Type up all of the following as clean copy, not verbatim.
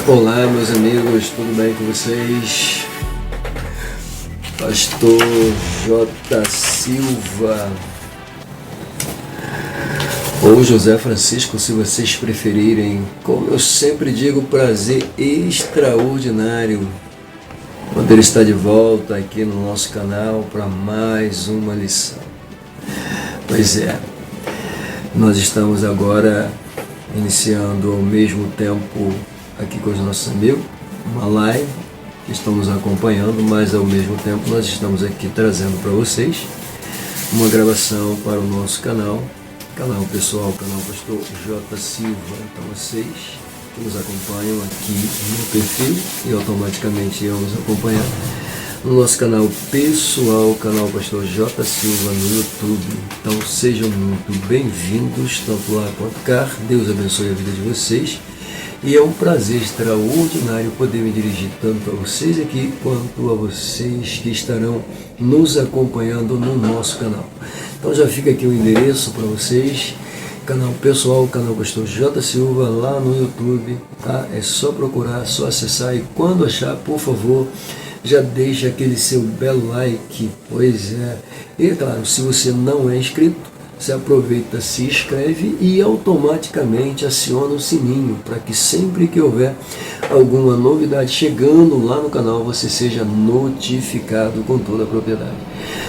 Olá, meus amigos, tudo bem com vocês? Pastor J. Silva ou José Francisco, se vocês preferirem. Como eu sempre digo, prazer extraordinário poder estar de volta aqui no nosso canal para mais uma lição. Pois é, nós estamos agora iniciando ao mesmo tempo aqui com os nossos amigos, uma live que estamos acompanhando, mas ao mesmo tempo nós estamos aqui trazendo para vocês uma gravação para o nosso canal pessoal, canal Pastor J. Silva. Então vocês que nos acompanham aqui no perfil e automaticamente irão nos acompanhar no nosso canal pessoal, canal Pastor J. Silva no YouTube. Então sejam muito bem-vindos, tanto lá quanto cá. Deus abençoe a vida de vocês. E é um prazer extraordinário poder me dirigir tanto a vocês aqui, quanto a vocês que estarão nos acompanhando no nosso canal. Então já fica aqui o endereço para vocês, canal pessoal, canal Pastor J. Silva, lá no YouTube, tá? É só procurar, só acessar, e quando achar, por favor, já deixa aquele seu belo like, pois é. E claro, se você não é inscrito, você aproveita, se inscreve e automaticamente aciona o sininho para que sempre que houver alguma novidade chegando lá no canal, você seja notificado com toda a propriedade.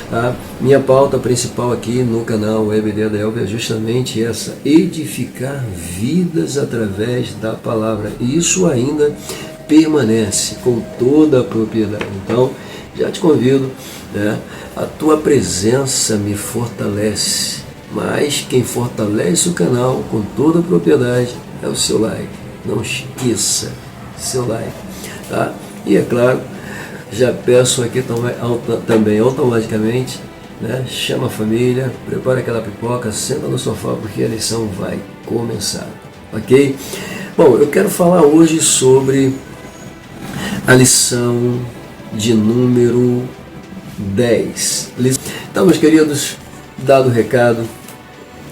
Tá? Minha pauta principal aqui no canal EBD Adelve é justamente essa: edificar vidas através da palavra. E isso ainda permanece com toda a propriedade. Então, já te convido, né? A tua presença me fortalece. Mas quem fortalece o canal com toda a propriedade é o seu like. Não esqueça seu like, tá? E é claro, já peço aqui também automaticamente, né? Chama a família, prepara aquela pipoca, senta no sofá porque a lição vai começar, ok? Bom, eu quero falar hoje sobre a lição de número 10. Então, meus queridos, dado o recado,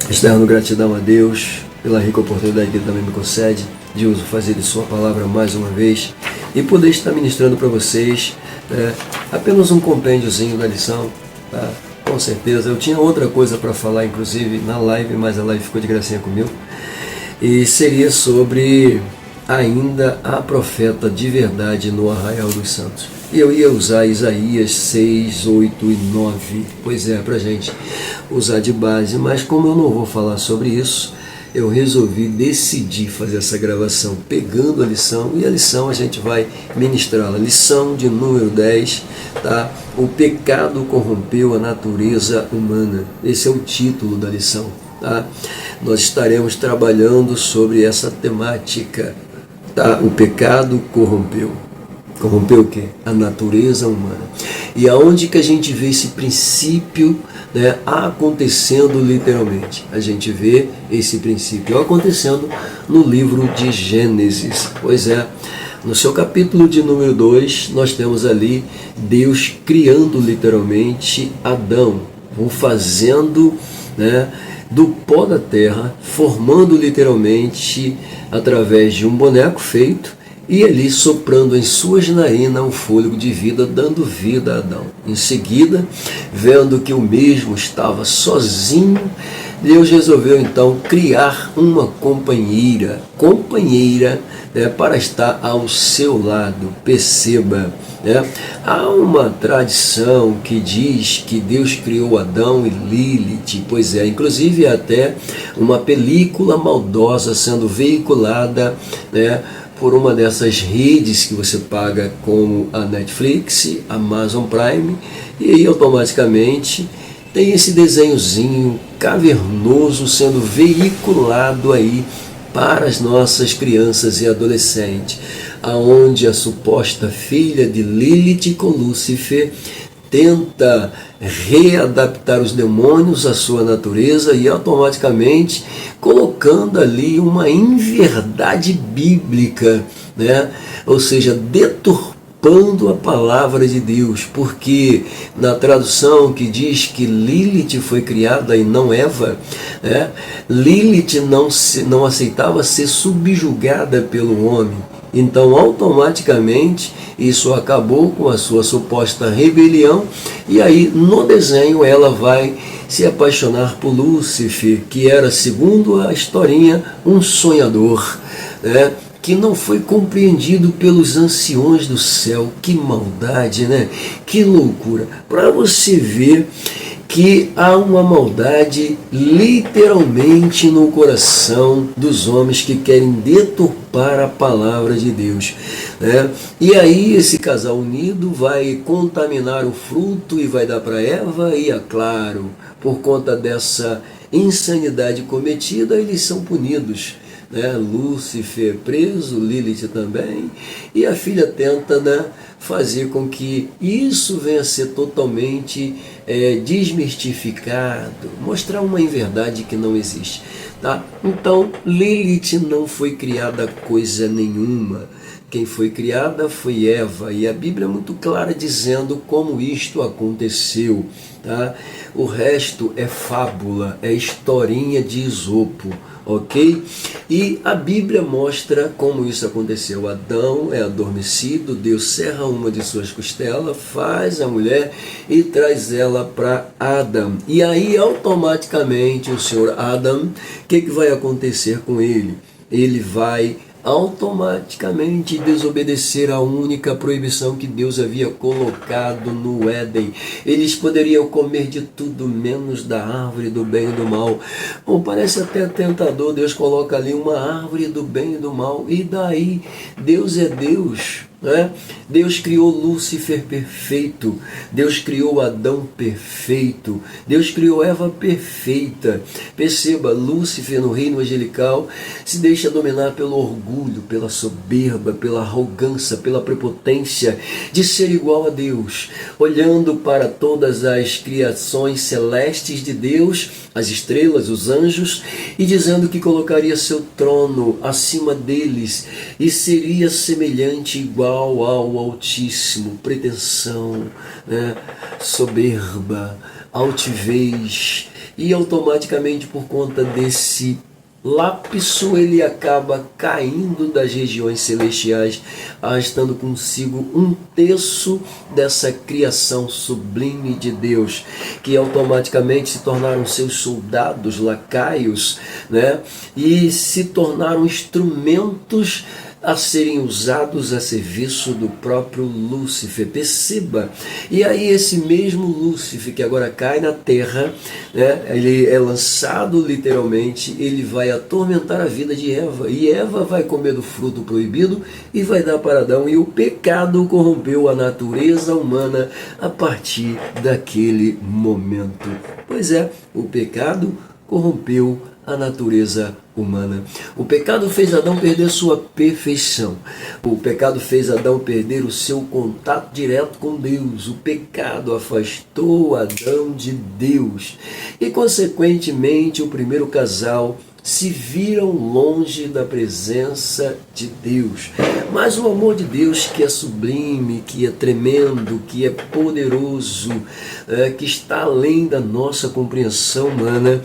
externo gratidão a Deus pela rica oportunidade que Ele também me concede de uso fazer de sua palavra mais uma vez e poder estar ministrando para vocês apenas um compêndiozinho da lição, tá? Com certeza, eu tinha outra coisa para falar inclusive na live, mas a live ficou de gracinha comigo, e seria sobre ainda a profeta de verdade no Arraial dos Santos. E eu ia usar Isaías 6, 8 e 9, pois é, para a gente usar de base, mas como eu não vou falar sobre isso, eu decidi fazer essa gravação pegando a lição, e a lição a gente vai ministrá-la. Lição de número 10, tá? O pecado corrompeu a natureza humana. Esse é o título da lição, tá? Nós estaremos trabalhando sobre essa temática, tá? O pecado corrompeu. Corrompeu o quê? A natureza humana. E aonde que a gente vê esse princípio, né, acontecendo literalmente? A gente vê esse princípio acontecendo no livro de Gênesis. Pois é, no seu capítulo de número 2, nós temos ali Deus criando literalmente Adão, o fazendo, né, do pó da terra, formando literalmente através de um boneco feito, e ali soprando em suas narinas um fôlego de vida, dando vida a Adão. Em seguida, vendo que o mesmo estava sozinho, Deus resolveu então criar uma companheira, né, para estar ao seu lado. Perceba, né? Há uma tradição que diz que Deus criou Adão e Lilith, pois é, inclusive até uma película maldosa sendo veiculada, né, por uma dessas redes que você paga, como a Netflix, a Amazon Prime, e aí automaticamente tem esse desenhozinho cavernoso sendo veiculado aí para as nossas crianças e adolescentes, aonde a suposta filha de Lilith com Lúcifer tenta readaptar os demônios à sua natureza e automaticamente colocando ali uma inverdade bíblica, né? Ou seja, deturpando a palavra de Deus, porque na tradução que diz que Lilith foi criada e não Eva, né? Lilith não aceitava ser subjugada pelo homem. Então, automaticamente, isso acabou com a sua suposta rebelião, e aí no desenho ela vai se apaixonar por Lúcifer, que era, segundo a historinha, um sonhador, né? Que não foi compreendido pelos anciões do céu. Que maldade, né? Que loucura. Para você ver que há uma maldade literalmente no coração dos homens que querem deturpar a palavra de Deus, né? E aí esse casal unido vai contaminar o fruto e vai dar para Eva, e é claro, por conta dessa insanidade cometida, eles são punidos, né? Lúcifer preso, Lilith também, e a filha tenta, né, fazer com que isso venha a ser totalmente desmistificado, mostrar uma inverdade que não existe, tá? Então, Lilith não foi criada coisa nenhuma. Quem foi criada foi Eva, e a Bíblia é muito clara dizendo como isto aconteceu, tá? O resto é fábula, é historinha de Esopo, ok? E a Bíblia mostra como isso aconteceu. Adão é adormecido, Deus serra uma de suas costelas, faz a mulher e traz ela para Adão. E aí automaticamente o senhor Adão, o que vai acontecer com ele? Ele vai automaticamente desobedecer a única proibição que Deus havia colocado no Éden. Eles poderiam comer de tudo menos da árvore do bem e do mal. Bom, parece até tentador, Deus coloca ali uma árvore do bem e do mal, e daí? Deus é Deus, né? Deus criou Lúcifer perfeito, Deus criou Adão perfeito, Deus criou Eva perfeita. Perceba, Lúcifer no reino angelical se deixa dominar pelo orgulho, pela soberba, pela arrogância, pela prepotência de ser igual a Deus, olhando para todas as criações celestes de Deus, as estrelas, os anjos, e dizendo que colocaria seu trono acima deles e seria semelhante, igual ao Altíssimo. Pretensão, né? Soberba, altivez, e automaticamente, por conta desse lapso, ele acaba caindo das regiões celestiais, arrastando consigo um terço dessa criação sublime de Deus, que automaticamente se tornaram seus soldados, lacaios, né? E se tornaram instrumentos a serem usados a serviço do próprio Lúcifer. Perceba, e aí esse mesmo Lúcifer que agora cai na terra, né, ele é lançado literalmente, ele vai atormentar a vida de Eva, e Eva vai comer do fruto proibido e vai dar para Adão, e o pecado corrompeu a natureza humana a partir daquele momento. Pois é, o pecado corrompeu a natureza humana. O pecado fez Adão perder sua perfeição. O pecado fez Adão perder o seu contato direto com Deus. O pecado afastou Adão de Deus. E, consequentemente, o primeiro casal se viram longe da presença de Deus. Mas o amor de Deus, que é sublime, que é tremendo, que é poderoso, que está além da nossa compreensão humana,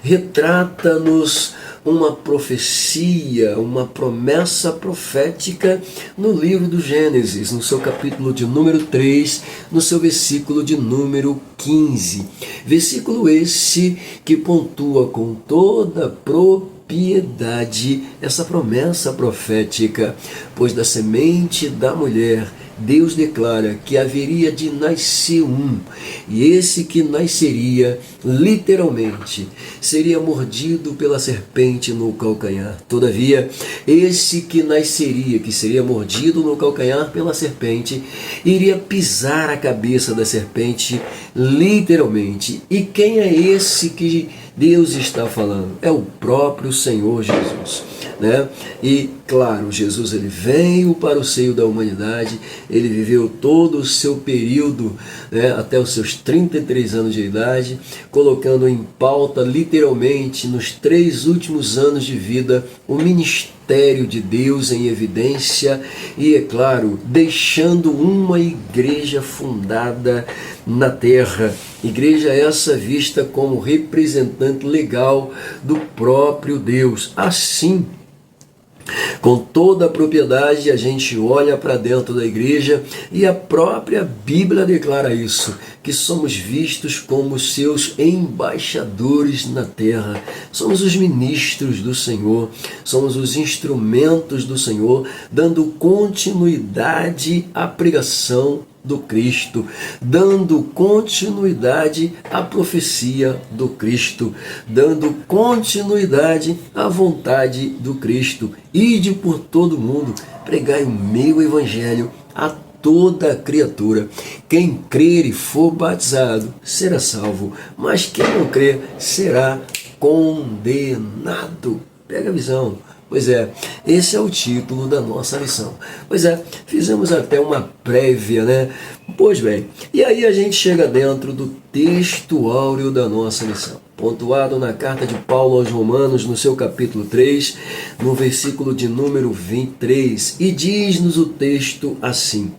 retrata-nos uma profecia, uma promessa profética no livro do Gênesis, no seu capítulo de número 3, no seu versículo de número 15. Versículo esse que pontua com toda propriedade essa promessa profética, pois da semente da mulher Deus declara que haveria de nascer um, e esse que nasceria, literalmente, seria mordido pela serpente no calcanhar. Todavia, esse que nasceria, que seria mordido no calcanhar pela serpente, iria pisar a cabeça da serpente, literalmente. E quem é esse que Deus está falando? É o próprio Senhor Jesus, né? E claro, Jesus ele veio para o seio da humanidade, ele viveu todo o seu período, né, até os seus 33 anos de idade, colocando em pauta literalmente nos 3 últimos anos de vida o ministério de Deus em evidência e, é claro, deixando uma igreja fundada na terra. Igreja essa vista como representante legal do próprio Deus. Assim, Com toda a propriedade, a gente olha para dentro da igreja e a própria Bíblia declara isso, que somos vistos como seus embaixadores na terra. Somos os ministros do Senhor, somos os instrumentos do Senhor, dando continuidade à pregação do Cristo, dando continuidade à profecia do Cristo, dando continuidade à vontade do Cristo. Ide por todo mundo, pregai o meu evangelho a toda criatura. Quem crer e for batizado será salvo, mas quem não crer será condenado. Pega a visão. Pois é, esse é o título da nossa lição. Pois é, fizemos até uma prévia, né? Pois bem, e aí a gente chega dentro do texto áureo da nossa lição, pontuado na carta de Paulo aos Romanos, no seu capítulo 3, no versículo de número 23, e diz-nos o texto assim: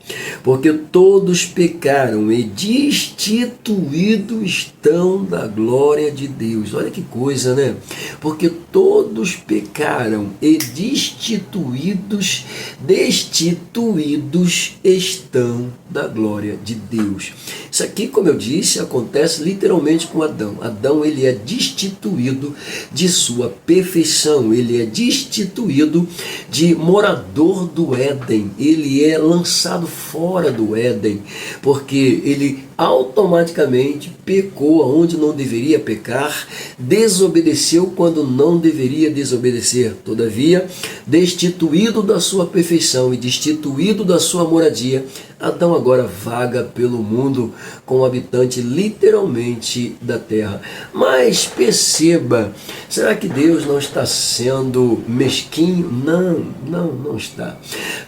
porque todos pecaram e destituídos estão da glória de Deus. Olha que coisa, né? Porque todos pecaram e destituídos estão da glória de Deus. Isso aqui, como eu disse, acontece literalmente com Adão. Adão, ele é destituído de sua perfeição, ele é destituído de morador do Éden, ele é lançado fora do Éden, porque ele automaticamente pecou aonde não deveria pecar, desobedeceu quando não deveria desobedecer. Todavia, destituído da sua perfeição e destituído da sua moradia, Adão agora vaga pelo mundo como habitante literalmente da terra. Mas perceba, será que Deus não está sendo mesquinho? Não está.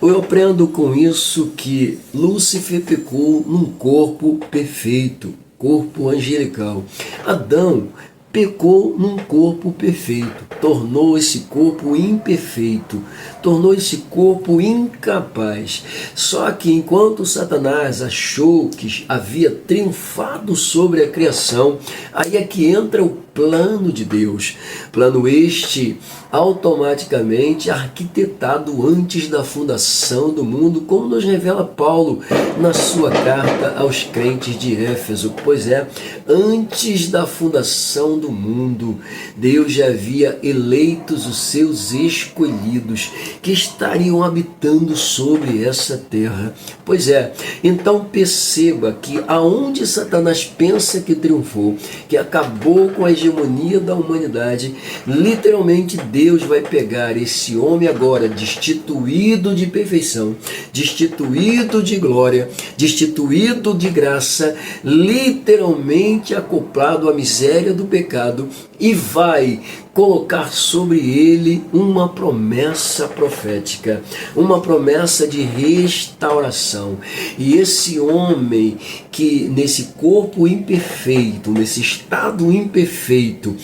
Eu aprendo com isso que Lúcifer pecou num corpo perfeito, corpo angelical. Adão pecou num corpo perfeito, tornou esse corpo imperfeito, tornou esse corpo incapaz. Só que enquanto Satanás achou que havia triunfado sobre a criação, aí é que entra o plano de Deus, plano este automaticamente arquitetado antes da fundação do mundo, como nos revela Paulo na sua carta aos crentes de Éfeso. Pois é, antes da fundação do mundo, Deus já havia eleitos os seus escolhidos, que estariam habitando sobre essa terra. Pois é, então perceba que aonde Satanás pensa que triunfou, que acabou com a hegemonia da humanidade, literalmente Deus vai pegar esse homem agora destituído de perfeição, destituído de glória, destituído de graça, literalmente acoplado à miséria do pecado, e vai colocar sobre ele uma promessa profética, uma promessa de restauração. E esse homem que nesse corpo imperfeito, nesse estado imperfeito,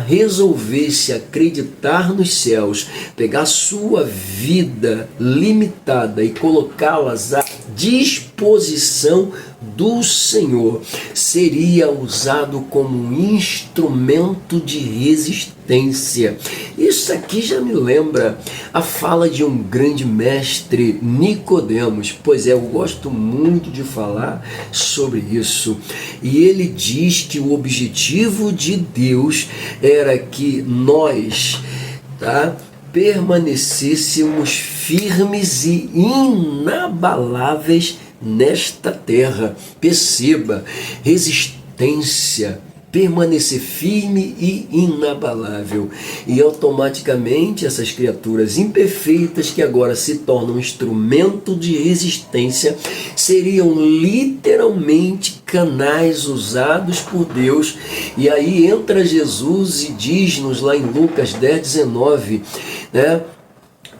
resolvesse acreditar nos céus, pegar sua vida limitada e colocá-las à disposição do Senhor, seria usado como um instrumento de resistência. Isso aqui já me lembra a fala de um grande mestre, Nicodemos. Pois é, eu gosto muito de falar sobre isso. E ele diz que o objetivo de Deus era que nós, permanecêssemos firmes e inabaláveis nesta terra. Perceba, resistência, permanecer firme e inabalável. E automaticamente essas criaturas imperfeitas, que agora se tornam instrumento de resistência, seriam literalmente canais usados por Deus. E aí entra Jesus e diz-nos lá em Lucas 10:19,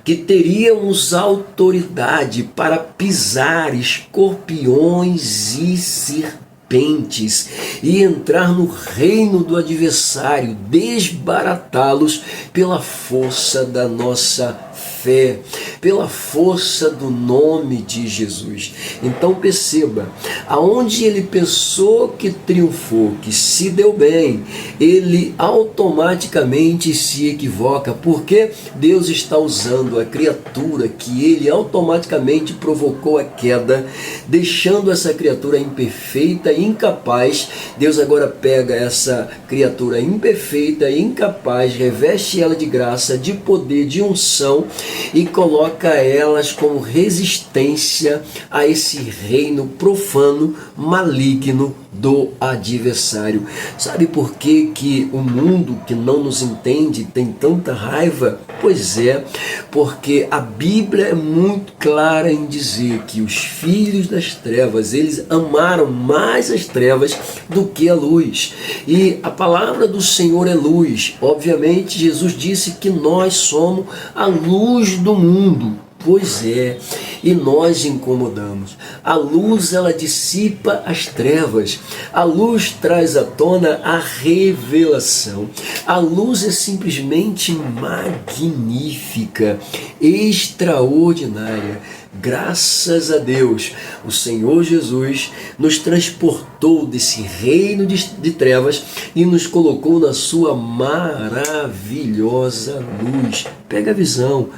que teríamos autoridade para pisar escorpiões e serpentes e entrar no reino do adversário, desbaratá-los pela força da nossa fé. pela força do nome de Jesus. Então perceba, aonde ele pensou que triunfou, que se deu bem, ele automaticamente se equivoca, porque Deus está usando a criatura que ele automaticamente provocou a queda, deixando essa criatura imperfeita e incapaz. Deus agora pega essa criatura imperfeita e incapaz, reveste ela de graça, de poder, de unção e coloca elas como resistência a esse reino profano, maligno do adversário. Sabe por que o mundo que não nos entende tem tanta raiva? Pois é, porque a Bíblia é muito clara em dizer que os filhos das trevas, eles amaram mais as trevas do que a luz. E a palavra do Senhor é luz. Obviamente, Jesus disse que nós somos a luz do mundo. Pois é, e nós incomodamos. A luz, ela dissipa as trevas. A luz traz à tona a revelação. A luz é simplesmente magnífica, extraordinária. Graças a Deus, o Senhor Jesus nos transportou desse reino de trevas e nos colocou na sua maravilhosa luz. Pega a visão.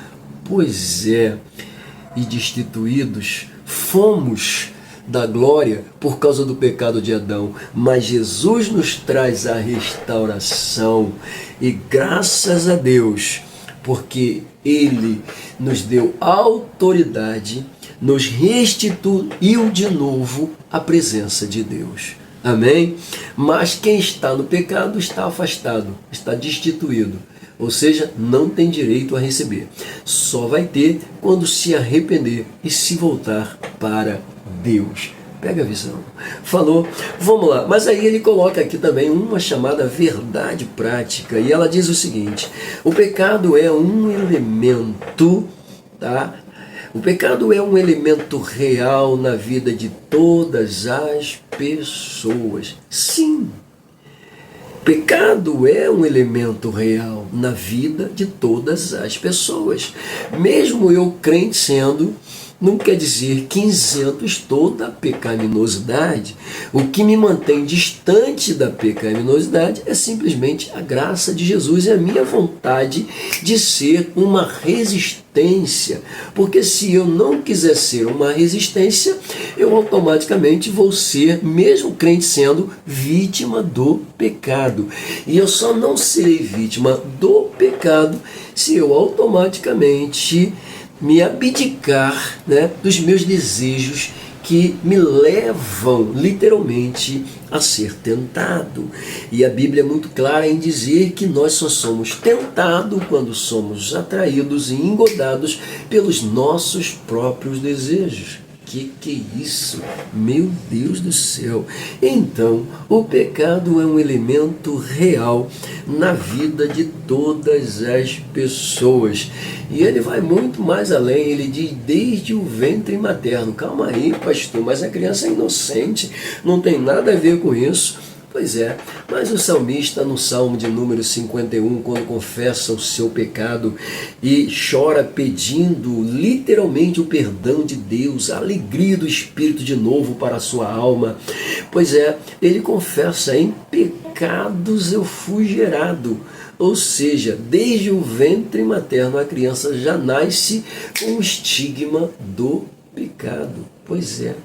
Pois é, e destituídos fomos da glória por causa do pecado de Adão, mas Jesus nos traz a restauração e graças a Deus, porque Ele nos deu autoridade, nos restituiu de novo a presença de Deus. Amém? Mas quem está no pecado está afastado, está destituído. Ou seja, não tem direito a receber. Só vai ter quando se arrepender e se voltar para Deus. Pega a visão. Falou? Vamos lá. Mas aí ele coloca aqui também uma chamada verdade prática. E ela diz o seguinte: o pecado é um elemento, tá? O pecado é um elemento real na vida de todas as pessoas. Sim. Pecado é um elemento real na vida de todas as pessoas. Mesmo eu crente sendo, não quer dizer que isento estou da pecaminosidade. O que me mantém distante da pecaminosidade é simplesmente a graça de Jesus e a minha vontade de ser uma resistência. Porque se eu não quiser ser uma resistência, eu automaticamente vou ser, mesmo crente sendo, vítima do pecado. E eu só não serei vítima do pecado se eu automaticamente me abdicar, né, dos meus desejos que me levam literalmente a ser tentado. E a Bíblia é muito clara em dizer que nós só somos tentados quando somos atraídos e engodados pelos nossos próprios desejos. Que é isso? Meu Deus do céu! Então, o pecado é um elemento real na vida de todas as pessoas. E ele vai muito mais além, ele diz desde o ventre materno. Calma aí, pastor, mas a criança é inocente, não tem nada a ver com isso. Pois é, mas o salmista no Salmo de número 51, quando confessa o seu pecado e chora pedindo literalmente o perdão de Deus, a alegria do Espírito de novo para a sua alma, pois é, ele confessa: em pecados eu fui gerado. Ou seja, desde o ventre materno a criança já nasce com o estigma do pecado. Pois é,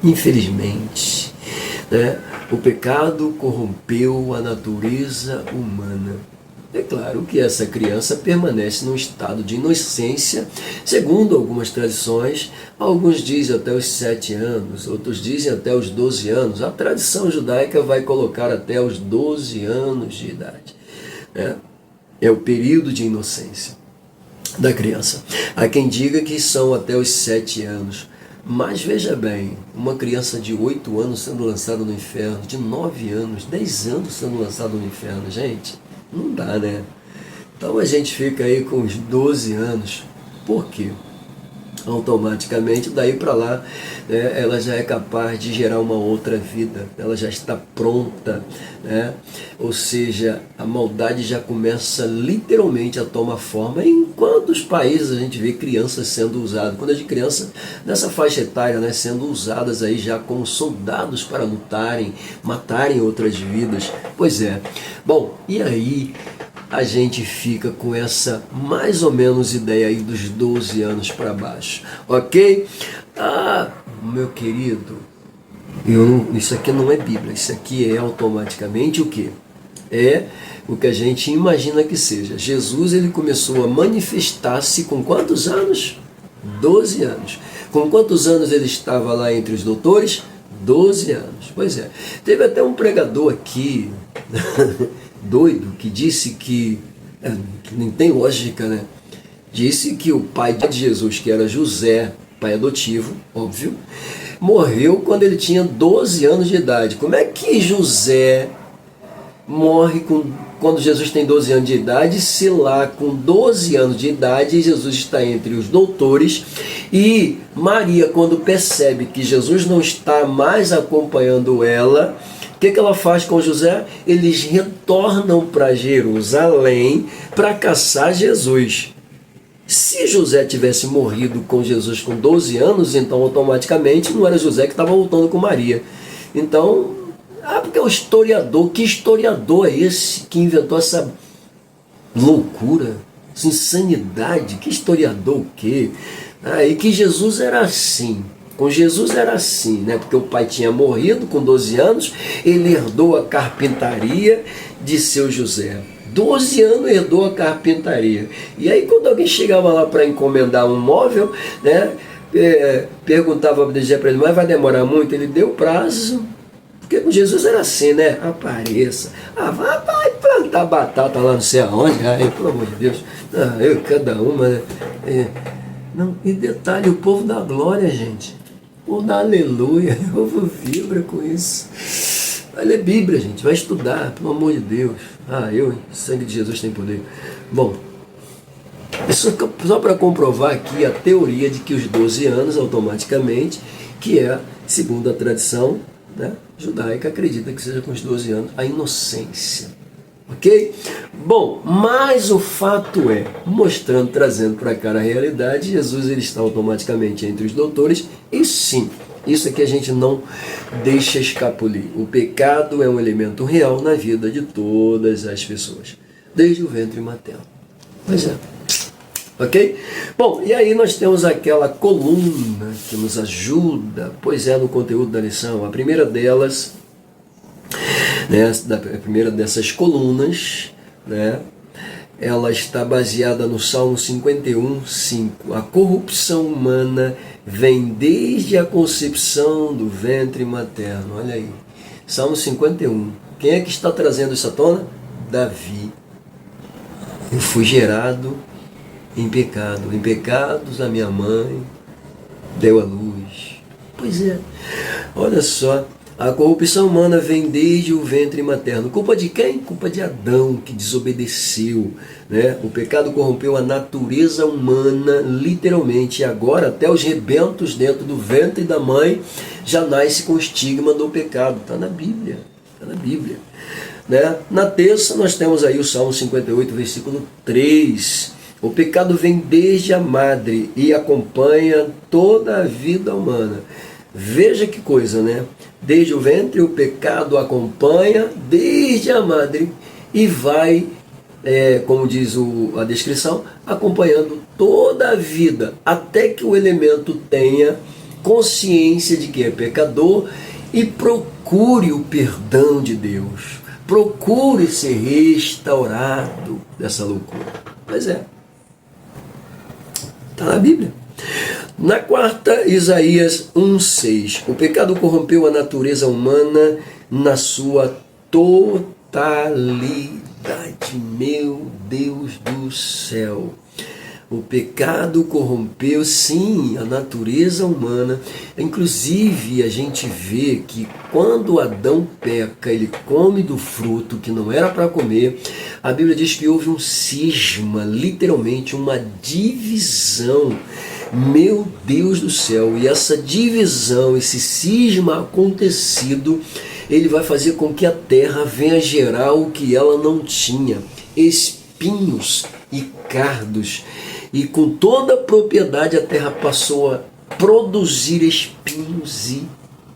infelizmente, né? O pecado corrompeu a natureza humana. É claro que essa criança permanece num estado de inocência, segundo algumas tradições. Alguns dizem até os 7 anos, outros dizem até os 12 anos. A tradição judaica vai colocar até os 12 anos de idade. É o período de inocência da criança. Há quem diga que são até os 7 anos. Mas veja bem, uma criança de 8 anos sendo lançada no inferno, de 9 anos, 10 anos sendo lançada no inferno, gente, não dá, né? Então a gente fica aí com os 12 anos. Por quê? automaticamente, daí para lá, né, ela já é capaz de gerar uma outra vida, ela já está pronta, né? Ou seja, a maldade já começa literalmente a tomar forma. Em quantos países a gente vê crianças sendo usadas, quando é de criança nessa faixa etária, né, sendo usadas aí já como soldados para lutarem, matarem outras vidas? Pois é. Bom, e aí a gente fica com essa mais ou menos ideia aí dos 12 anos para baixo, ok? Ah, meu querido, isso aqui não é Bíblia, isso aqui é automaticamente o quê? É o que a gente imagina que seja. Jesus, ele começou a manifestar-se com quantos anos? 12 anos. Com quantos anos ele estava lá entre os doutores? 12 anos. Pois é. Teve até um pregador aqui doido, que disse que nem tem lógica, né? Disse que o pai de Jesus, que era José, pai adotivo, óbvio, morreu quando ele tinha 12 anos de idade. Como é que José morre quando Jesus tem 12 anos de idade, se lá com 12 anos de idade Jesus está entre os doutores, e Maria, quando percebe que Jesus não está mais acompanhando ela, o que ela faz com José? Eles retornam para Jerusalém para caçar Jesus. Se José tivesse morrido com Jesus com 12 anos, então automaticamente não era José que estava voltando com Maria. Então, porque o historiador, que historiador é esse que inventou essa loucura, essa insanidade? Que historiador o quê? E que Jesus era assim. Com Jesus era assim, né? Porque o pai tinha morrido com 12 anos, ele herdou a carpintaria de seu José. 12 anos herdou a carpintaria. E aí quando alguém chegava lá para encomendar um móvel, né, perguntava para ele, mas vai demorar muito? Ele deu prazo. Porque com Jesus era assim, né? Apareça. Vai plantar batata lá não sei aonde. Pelo amor de Deus. Cada uma, né? Não, e detalhe, o povo da glória, gente. O da aleluia. O povo vibra com isso. Vai ler Bíblia, gente. Vai estudar, pelo amor de Deus. O sangue de Jesus tem poder. Bom, só para comprovar aqui a teoria de que os 12 anos, automaticamente, que é, segundo a tradição, né, judaica, acredita que seja com os 12 anos a inocência, ok? Bom, mas o fato é, mostrando, trazendo para cá a realidade, Jesus ele está automaticamente entre os doutores, e sim, isso aqui a gente não deixa escapulir. O pecado é um elemento real na vida de todas as pessoas, desde o ventre materno. Pois é. Ok? Bom, e aí nós temos aquela coluna que nos ajuda, pois é, no conteúdo da lição. A primeira delas, né, a primeira dessas colunas, né, ela está baseada no Salmo 51, 5. A corrupção humana vem desde a concepção do ventre materno. Olha aí. Salmo 51. Quem é que está trazendo isso à tona? Davi. Eu fui gerado em pecado. Em pecados a minha mãe deu à luz. Pois é. Olha só. A corrupção humana vem desde o ventre materno. Culpa de quem? Culpa de Adão, que desobedeceu, né? O pecado corrompeu a natureza humana, literalmente. E agora, até os rebentos dentro do ventre da mãe já nasce com o estigma do pecado. Está na Bíblia. Está na Bíblia. Né? Na terça, nós temos aí o Salmo 58, versículo 3. O pecado vem desde a madre e acompanha toda a vida humana. Veja que coisa, né? Desde o ventre o pecado acompanha, desde a madre, e vai, como diz a descrição, acompanhando toda a vida, até que o elemento tenha consciência de que é pecador e procure o perdão de Deus. Procure ser restaurado dessa loucura. Pois é. Está na Bíblia. Na quarta, Isaías 1,6. O pecado corrompeu a natureza humana na sua totalidade. Meu Deus do céu. O pecado corrompeu, sim, a natureza humana. Inclusive, a gente vê que quando Adão peca, ele come do fruto que não era para comer. A Bíblia diz que houve um cisma, literalmente uma divisão Meu Deus do céu, e essa divisão, esse cisma acontecido, ele vai fazer com que a terra venha gerar o que ela não tinha: espinhos e cardos. E com toda a propriedade a terra passou a produzir espinhos e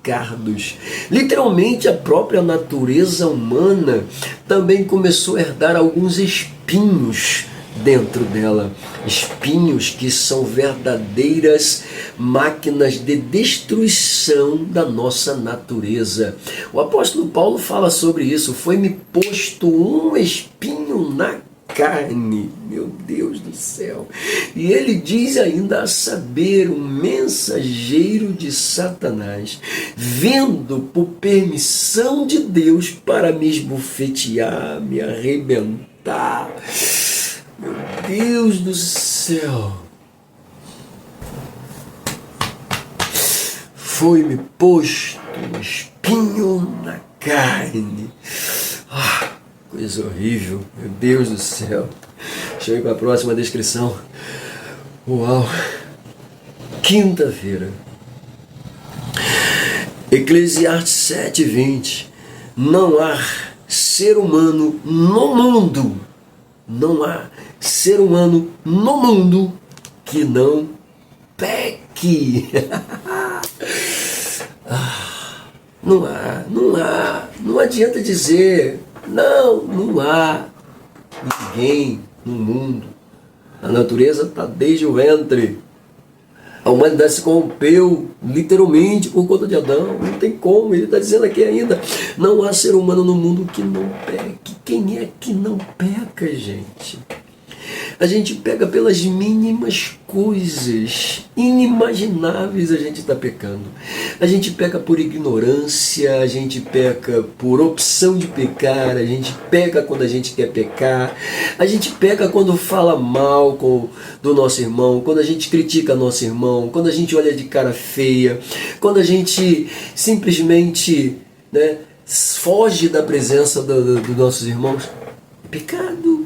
cardos. Literalmente a própria natureza humana também começou a herdar alguns espinhos dentro dela, espinhos que são verdadeiras máquinas de destruição da nossa natureza. O apóstolo Paulo fala sobre isso: foi-me posto um espinho na carne, meu Deus do céu. E ele diz ainda: a saber, um mensageiro de Satanás, vendo por permissão de Deus para me esbofetear, me arrebentar. Meu Deus do céu. Foi-me posto um espinho na carne. Coisa horrível, meu Deus do céu. Deixa eu ir para a próxima descrição. Uau! Quinta-feira. Eclesiastes 7:20. Não há ser humano no mundo, não há ser humano no mundo que não peque. Não adianta dizer, não há ninguém no mundo. A natureza está desde o ventre. A humanidade se corrompeu literalmente por conta de Adão. Não tem como, ele está dizendo aqui ainda: não há ser humano no mundo que não peque. Quem é que não peca, gente? A gente pega pelas mínimas coisas inimagináveis, a gente está pecando. A gente peca por ignorância, a gente peca por opção de pecar, a gente peca quando a gente quer pecar, a gente peca quando fala mal do nosso irmão, quando a gente critica nosso irmão, quando a gente olha de cara feia, quando a gente simplesmente, foge da presença dos nossos irmãos. Pecado.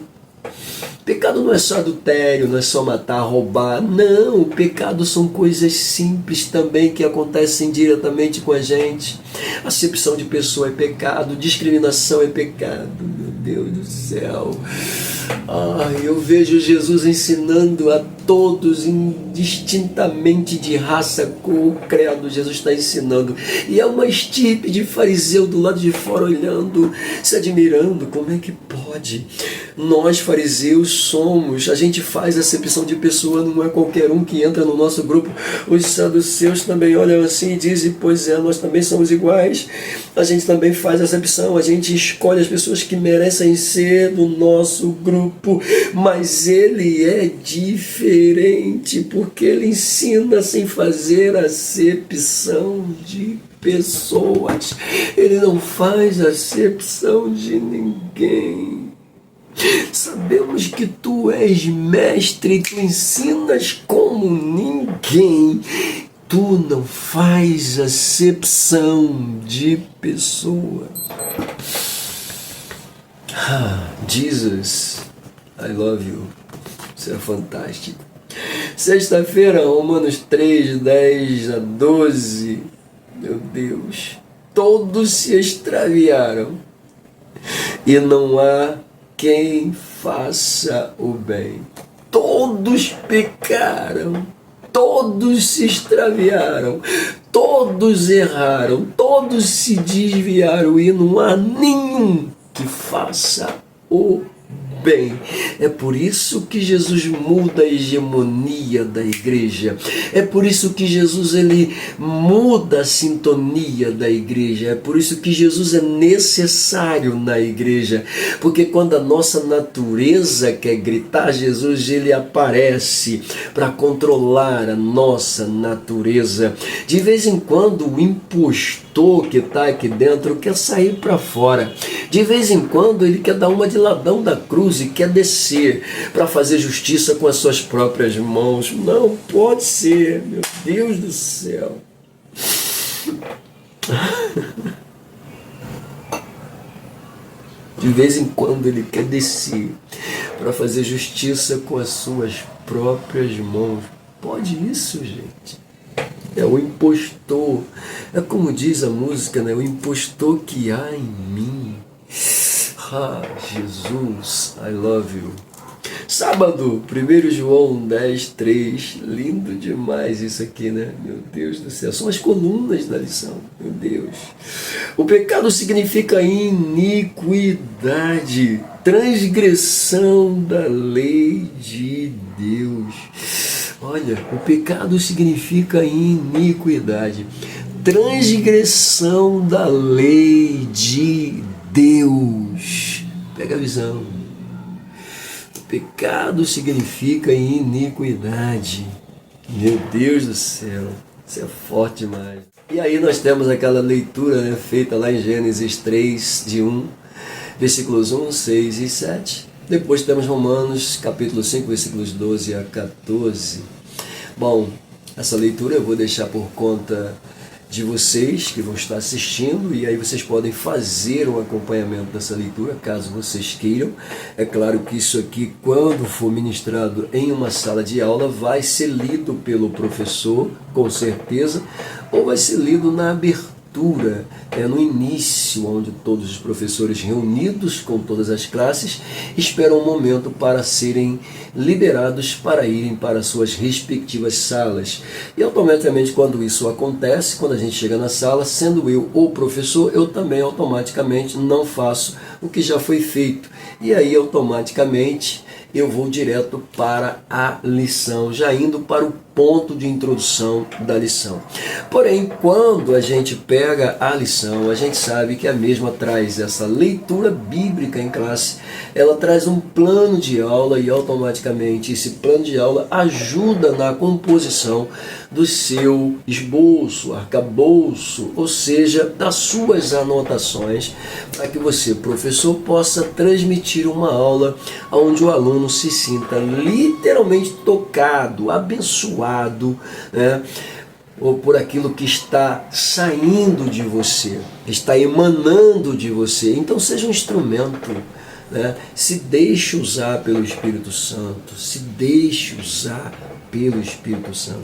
Pecado não é só adultério, não é só matar, roubar. Não, o pecado são coisas simples também que acontecem diretamente com a gente. Acepção de pessoa é pecado, discriminação é pecado. Meu Deus do céu. Eu vejo Jesus ensinando a todos, indistintamente de raça, cor, credo. Jesus está ensinando. E é uma estirpe de fariseu do lado de fora olhando, se admirando. Como é que pode? Nós fariseus a gente faz acepção de pessoa, não é qualquer um que entra no nosso grupo. Os saduceus também olham assim e dizem: pois é, nós também somos iguais. A gente também faz acepção, a gente escolhe as pessoas que merecem ser do nosso grupo, mas ele é diferente, porque ele ensina sem fazer acepção de pessoas. Ele não faz acepção de ninguém. Sabemos que tu és mestre, tu ensinas como ninguém. Tu não faz acepção de pessoa. Jesus, I love you. Isso é fantástico. Sexta-feira, Romanos 3, 10 a 12. Meu Deus. Todos se extraviaram e não há quem faça o bem. Todos pecaram, todos se extraviaram, todos erraram, todos se desviaram e não há nenhum que faça o bem. É por isso que Jesus muda a hegemonia da igreja. É por isso que Jesus ele muda a sintonia da igreja. É por isso que Jesus é necessário na igreja. Porque quando a nossa natureza quer gritar, Jesus ele aparece para controlar a nossa natureza. De vez em quando o impostor que está aqui dentro quer sair para fora. De vez em quando ele quer dar uma de ladrão da cruz e quer descer para fazer justiça com as suas próprias mãos. Não pode ser, meu Deus do céu. De vez em quando ele quer descer para fazer justiça com as suas próprias mãos. Pode isso, gente? É o impostor. É como diz a música, né? O impostor que há em mim. Ah, Jesus, I love you. Sábado, 1 João 10:3. Lindo demais isso aqui, né? Meu Deus do céu. São as colunas da lição. Meu Deus. O pecado significa iniquidade, transgressão da lei de Deus. Olha, o pecado significa iniquidade, transgressão da lei de Deus. Pega a visão. O pecado significa iniquidade. Meu Deus do céu, isso é forte demais. E aí nós temos aquela leitura, né, feita lá em Gênesis 3, de 1, versículos 1, 6 e 7. Depois temos Romanos, capítulo 5, versículos 12 a 14. Bom, essa leitura eu vou deixar por conta de vocês que vão estar assistindo, e aí vocês podem fazer um acompanhamento dessa leitura, caso vocês queiram. É claro que isso aqui, quando for ministrado em uma sala de aula, vai ser lido pelo professor, com certeza, ou vai ser lido na abertura, no início, onde todos os professores reunidos com todas as classes esperam um momento para serem liberados para irem para suas respectivas salas. E automaticamente, quando isso acontece, quando a gente chega na sala, sendo eu o professor, eu também automaticamente não faço o que já foi feito. E aí automaticamente eu vou direto para a lição, já indo para o ponto de introdução da lição. Porém, quando a gente pega a lição, a gente sabe que a mesma traz essa leitura bíblica em classe, ela traz um plano de aula, e automaticamente esse plano de aula ajuda na composição do seu esboço, arcabouço, ou seja, das suas anotações, para que você, professor, possa transmitir uma aula onde o aluno se sinta literalmente tocado, abençoado, né, ou por aquilo que está saindo de você, está emanando de você. Então seja um instrumento, né? Se deixe usar pelo Espírito Santo, se deixe usar pelo Espírito Santo.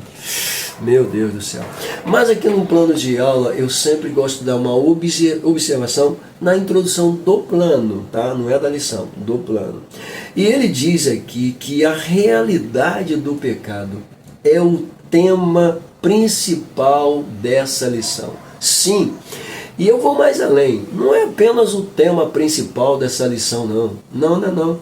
Meu Deus do céu. Mas aqui no plano de aula eu sempre gosto de dar uma observação na introdução do plano, tá? Não é da lição, do plano. E ele diz aqui que a realidade do pecado é o tema principal dessa lição. Sim. E eu vou mais além. Não é apenas o tema principal dessa lição, não. Não.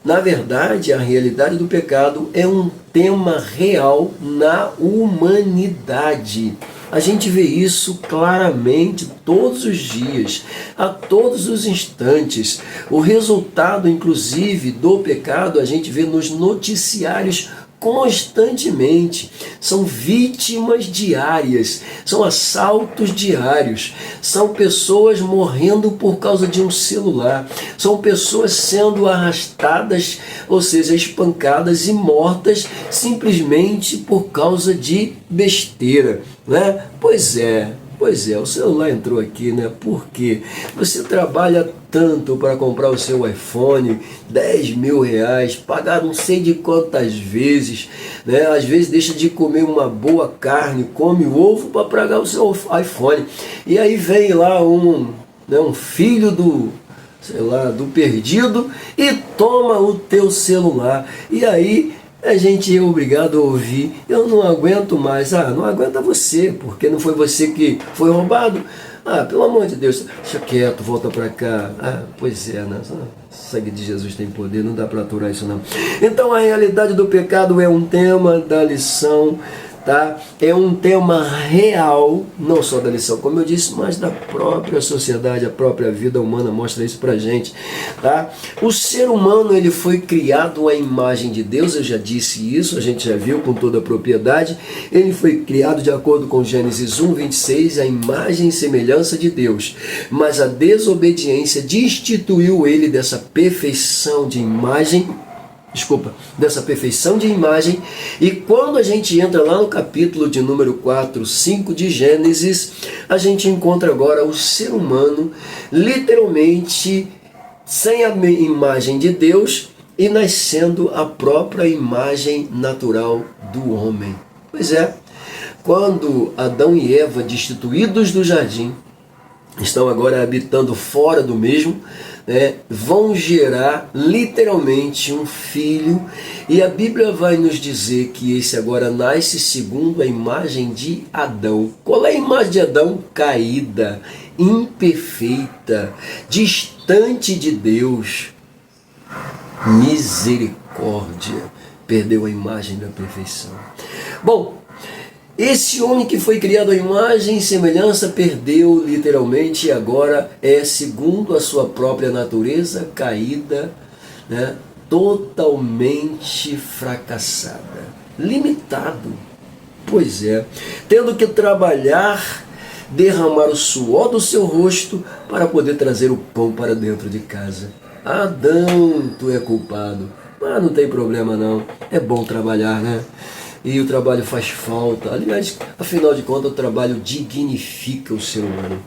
Na verdade, a realidade do pecado é um tema real na humanidade. A gente vê isso claramente todos os dias, a todos os instantes. O resultado, inclusive, do pecado, a gente vê nos noticiários constantemente. São vítimas diárias, são assaltos diários, são pessoas morrendo por causa de um celular, são pessoas sendo arrastadas, ou seja, espancadas e mortas simplesmente por causa de besteira, né? Pois é, o celular entrou aqui, né? Porque você trabalha tanto para comprar o seu iPhone, 10 mil reais, pagar não sei de quantas vezes, né? Às vezes deixa de comer uma boa carne, come ovo para pagar o seu iPhone. E aí vem lá um filho do perdido e toma o teu celular. E aí a gente é obrigado a ouvir: eu não aguento mais. Não aguenta você, porque não foi você que foi roubado. Pelo amor de Deus, deixa quieto, volta para cá. Pois é, né? O sangue de Jesus tem poder, não dá para aturar isso não. Então a realidade do pecado é um tema da lição, tá? É um tema real, não só da lição, como eu disse, mas da própria sociedade, a própria vida humana mostra isso pra gente, tá? O ser humano, ele foi criado à imagem de Deus, eu já disse isso, a gente já viu com toda a propriedade. Ele foi criado de acordo com Gênesis 1:26, a imagem e semelhança de Deus, mas a desobediência destituiu ele dessa perfeição de imagem, e quando a gente entra lá no capítulo de número 4, 5 de Gênesis, a gente encontra agora o ser humano literalmente sem a imagem de Deus e nascendo a própria imagem natural do homem. Pois é, quando Adão e Eva, destituídos do jardim, estão agora habitando fora do mesmo, vão gerar literalmente um filho, e a Bíblia vai nos dizer que esse agora nasce segundo a imagem de Adão. Qual é a imagem de Adão? Caída, imperfeita, distante de Deus. Misericórdia, perdeu a imagem da perfeição. Bom, esse homem que foi criado à imagem e semelhança perdeu literalmente e agora é segundo a sua própria natureza caída, totalmente fracassada, limitado. Pois é, tendo que trabalhar, derramar o suor do seu rosto para poder trazer o pão para dentro de casa. Adão, tu é culpado, mas não tem problema não, é bom trabalhar, né? E o trabalho faz falta. Aliás, afinal de contas, o trabalho dignifica o ser humano.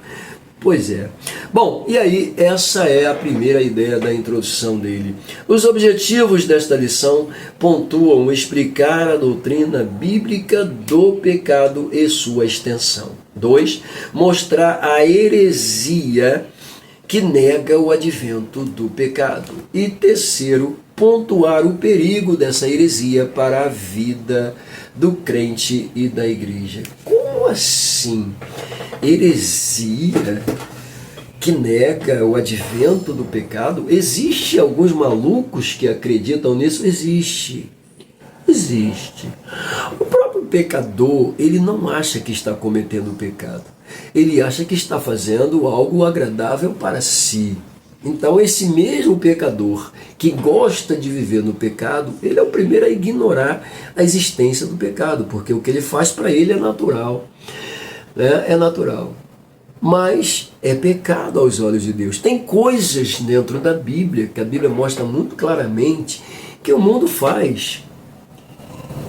Pois é. Bom, e aí, essa é a primeira ideia da introdução dele. Os objetivos desta lição pontuam explicar a doutrina bíblica do pecado e sua extensão. 2. Mostrar a heresia que nega o advento do pecado. E terceiro, pontuar o perigo dessa heresia para a vida do crente e da igreja. Como assim? Heresia que nega o advento do pecado? Existe alguns malucos que acreditam nisso? Existe. O próprio pecador, ele não acha que está cometendo pecado. Ele acha que está fazendo algo agradável para si. Então esse mesmo pecador que gosta de viver no pecado, ele é o primeiro a ignorar a existência do pecado, porque o que ele faz para ele é natural. É natural. Mas é pecado aos olhos de Deus. Tem coisas dentro da Bíblia, que a Bíblia mostra muito claramente, que o mundo faz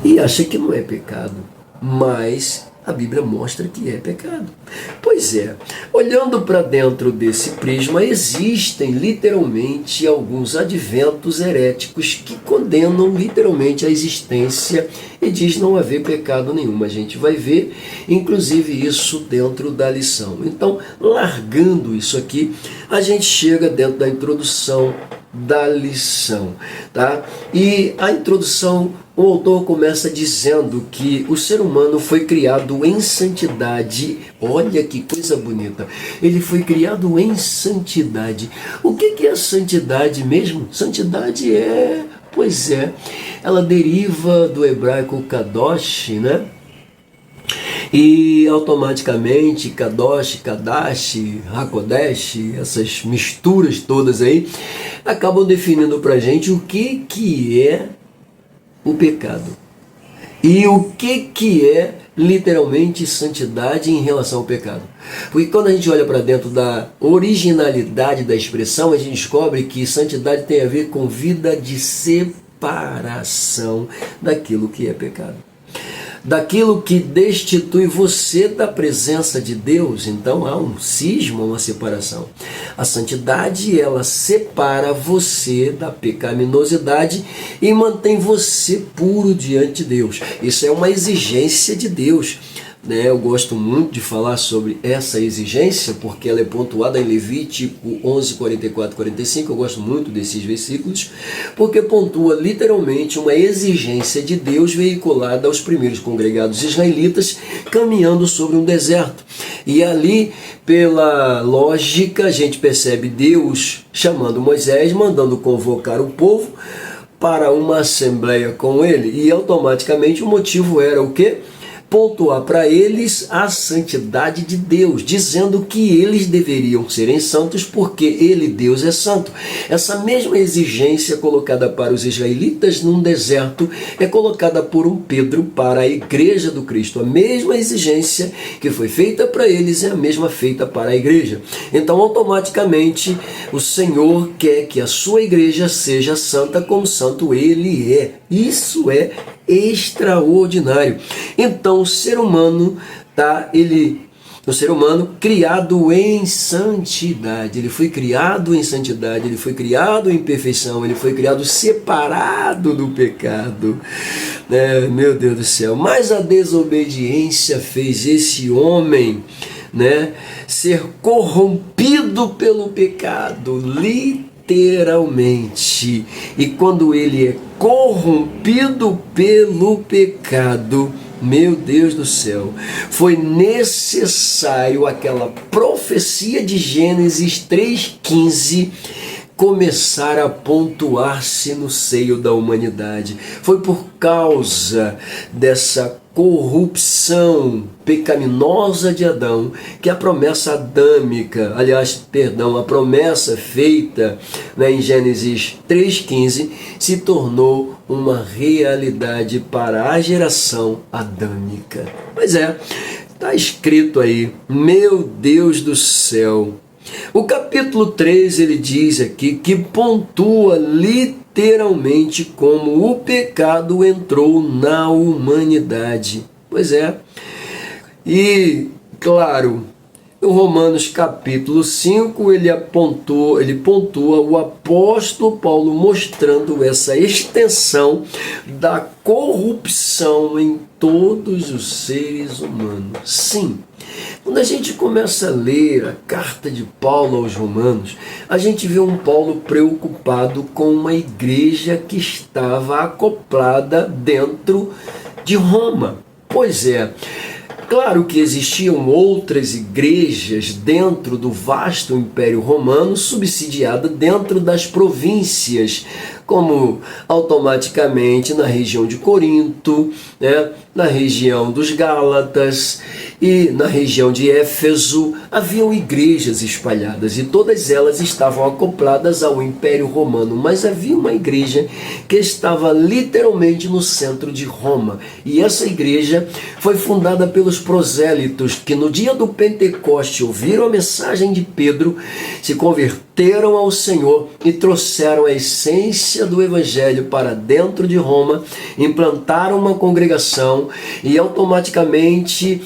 e acha que não é pecado, mas a Bíblia mostra que é pecado. Pois é, olhando para dentro desse prisma, existem literalmente alguns adventos heréticos que condenam literalmente a existência e diz não haver pecado nenhum. A gente vai ver, inclusive, isso dentro da lição. Então, largando isso aqui, a gente chega dentro da introdução da lição, tá? E a introdução, o autor começa dizendo que o ser humano foi criado em santidade. Olha que coisa bonita. Ele foi criado em santidade. O que é a santidade mesmo? Santidade ela deriva do hebraico kadosh, né? E automaticamente Kadosh, Kadash, Hakodesh, essas misturas todas aí, acabam definindo para a gente o que é o pecado. E o que é literalmente santidade em relação ao pecado. Porque quando a gente olha para dentro da originalidade da expressão, a gente descobre que santidade tem a ver com vida de separação daquilo que é pecado. Daquilo que destitui você da presença de Deus. Então há um cisma, uma separação. A santidade, ela separa você da pecaminosidade e mantém você puro diante de Deus. Isso é uma exigência de Deus. Eu gosto muito de falar sobre essa exigência, porque ela é pontuada em Levítico 11, 44, 45. Eu gosto muito desses versículos, porque pontua literalmente uma exigência de Deus veiculada aos primeiros congregados israelitas caminhando sobre um deserto. E ali, pela lógica, a gente percebe Deus chamando Moisés, mandando convocar o povo para uma assembleia com ele, e automaticamente o motivo era o quê? Pontuar para eles a santidade de Deus, dizendo que eles deveriam serem santos porque Ele, Deus, é santo. Essa mesma exigência colocada para os israelitas num deserto é colocada por um Pedro para a igreja do Cristo. A mesma exigência que foi feita para eles é a mesma feita para a igreja. Então, automaticamente, o Senhor quer que a sua igreja seja santa como santo Ele é. Isso é extraordinário. Então o ser humano ele O ser humano criado em santidade. Ele foi criado em santidade, ele foi criado em perfeição, ele foi criado separado do pecado. Meu Deus do céu. Mas a desobediência fez esse homem, ser corrompido pelo pecado, literalmente. E quando ele é corrompido pelo pecado, meu Deus do céu, foi necessário aquela profecia de Gênesis 3,15 começar a pontuar-se no seio da humanidade. Foi por causa dessa corrupção pecaminosa de Adão que a promessa adâmica, a promessa feita em Gênesis 3,15 se tornou uma realidade para a geração adâmica. Pois é, está escrito aí, meu Deus do céu. O capítulo 3 ele diz aqui que pontua literalmente como o pecado entrou na humanidade. Pois é. E, claro, o Romanos capítulo 5 ele pontua o apóstolo Paulo mostrando essa extensão da corrupção em todos os seres humanos. Sim. Quando a gente começa a ler a carta de Paulo aos Romanos, a gente vê um Paulo preocupado com uma igreja que estava acoplada dentro de Roma. Pois é, claro que existiam outras igrejas dentro do vasto Império Romano, subsidiada dentro das províncias, como automaticamente na região de Corinto, na região dos Gálatas e na região de Éfeso, haviam igrejas espalhadas e todas elas estavam acopladas ao Império Romano, mas havia uma igreja que estava literalmente no centro de Roma, e essa igreja foi fundada pelos prosélitos que no dia do Pentecoste ouviram a mensagem de Pedro, se converteram ao Senhor e trouxeram a essência do Evangelho para dentro de Roma, implantaram uma congregação e automaticamente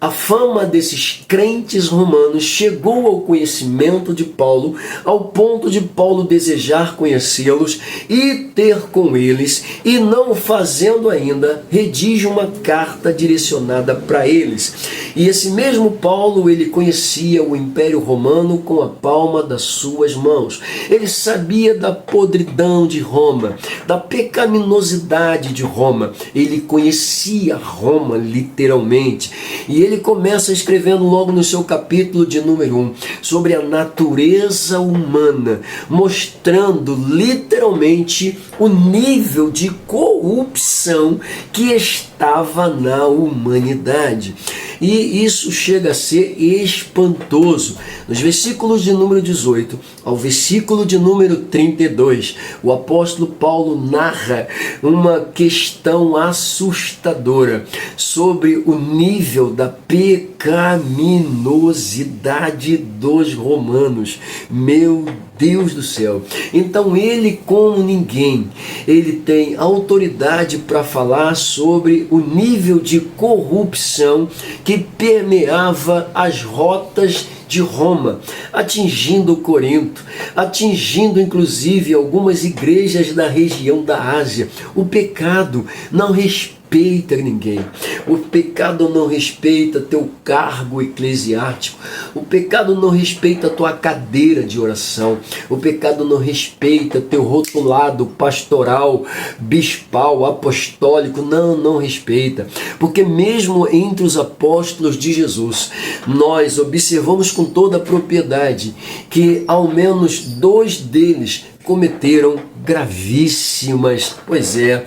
a fama desses crentes romanos chegou ao conhecimento de Paulo, ao ponto de Paulo desejar conhecê-los e ter com eles, e não fazendo ainda, redige uma carta direcionada para eles. E esse mesmo Paulo, ele conhecia o Império Romano com a palma das suas mãos. Ele sabia da podridão de Roma, da pecaminosidade de Roma. Ele conhecia Roma literalmente. E ele começa escrevendo logo no seu capítulo de número 1 sobre a natureza humana, mostrando literalmente o nível de corrupção que estava na humanidade. E isso chega a ser espantoso. Nos versículos de número 18 ao versículo de número 32, o apóstolo Paulo narra uma questão assustadora sobre o nível da pecaminosidade dos romanos. Meu Deus do céu! Então ele, como ninguém, ele tem autoridade para falar sobre o nível de corrupção que permeava as rotas de Roma, atingindo Corinto, atingindo inclusive algumas igrejas da região da Ásia. O pecado não respeita ninguém. O pecado não respeita teu cargo eclesiástico. O pecado não respeita tua cadeira de oração. O pecado não respeita teu rotulado pastoral, bispal, apostólico. Não respeita. Porque mesmo entre os apóstolos de Jesus, nós observamos com toda a propriedade que ao menos 2 deles cometeram gravíssimas. Pois é,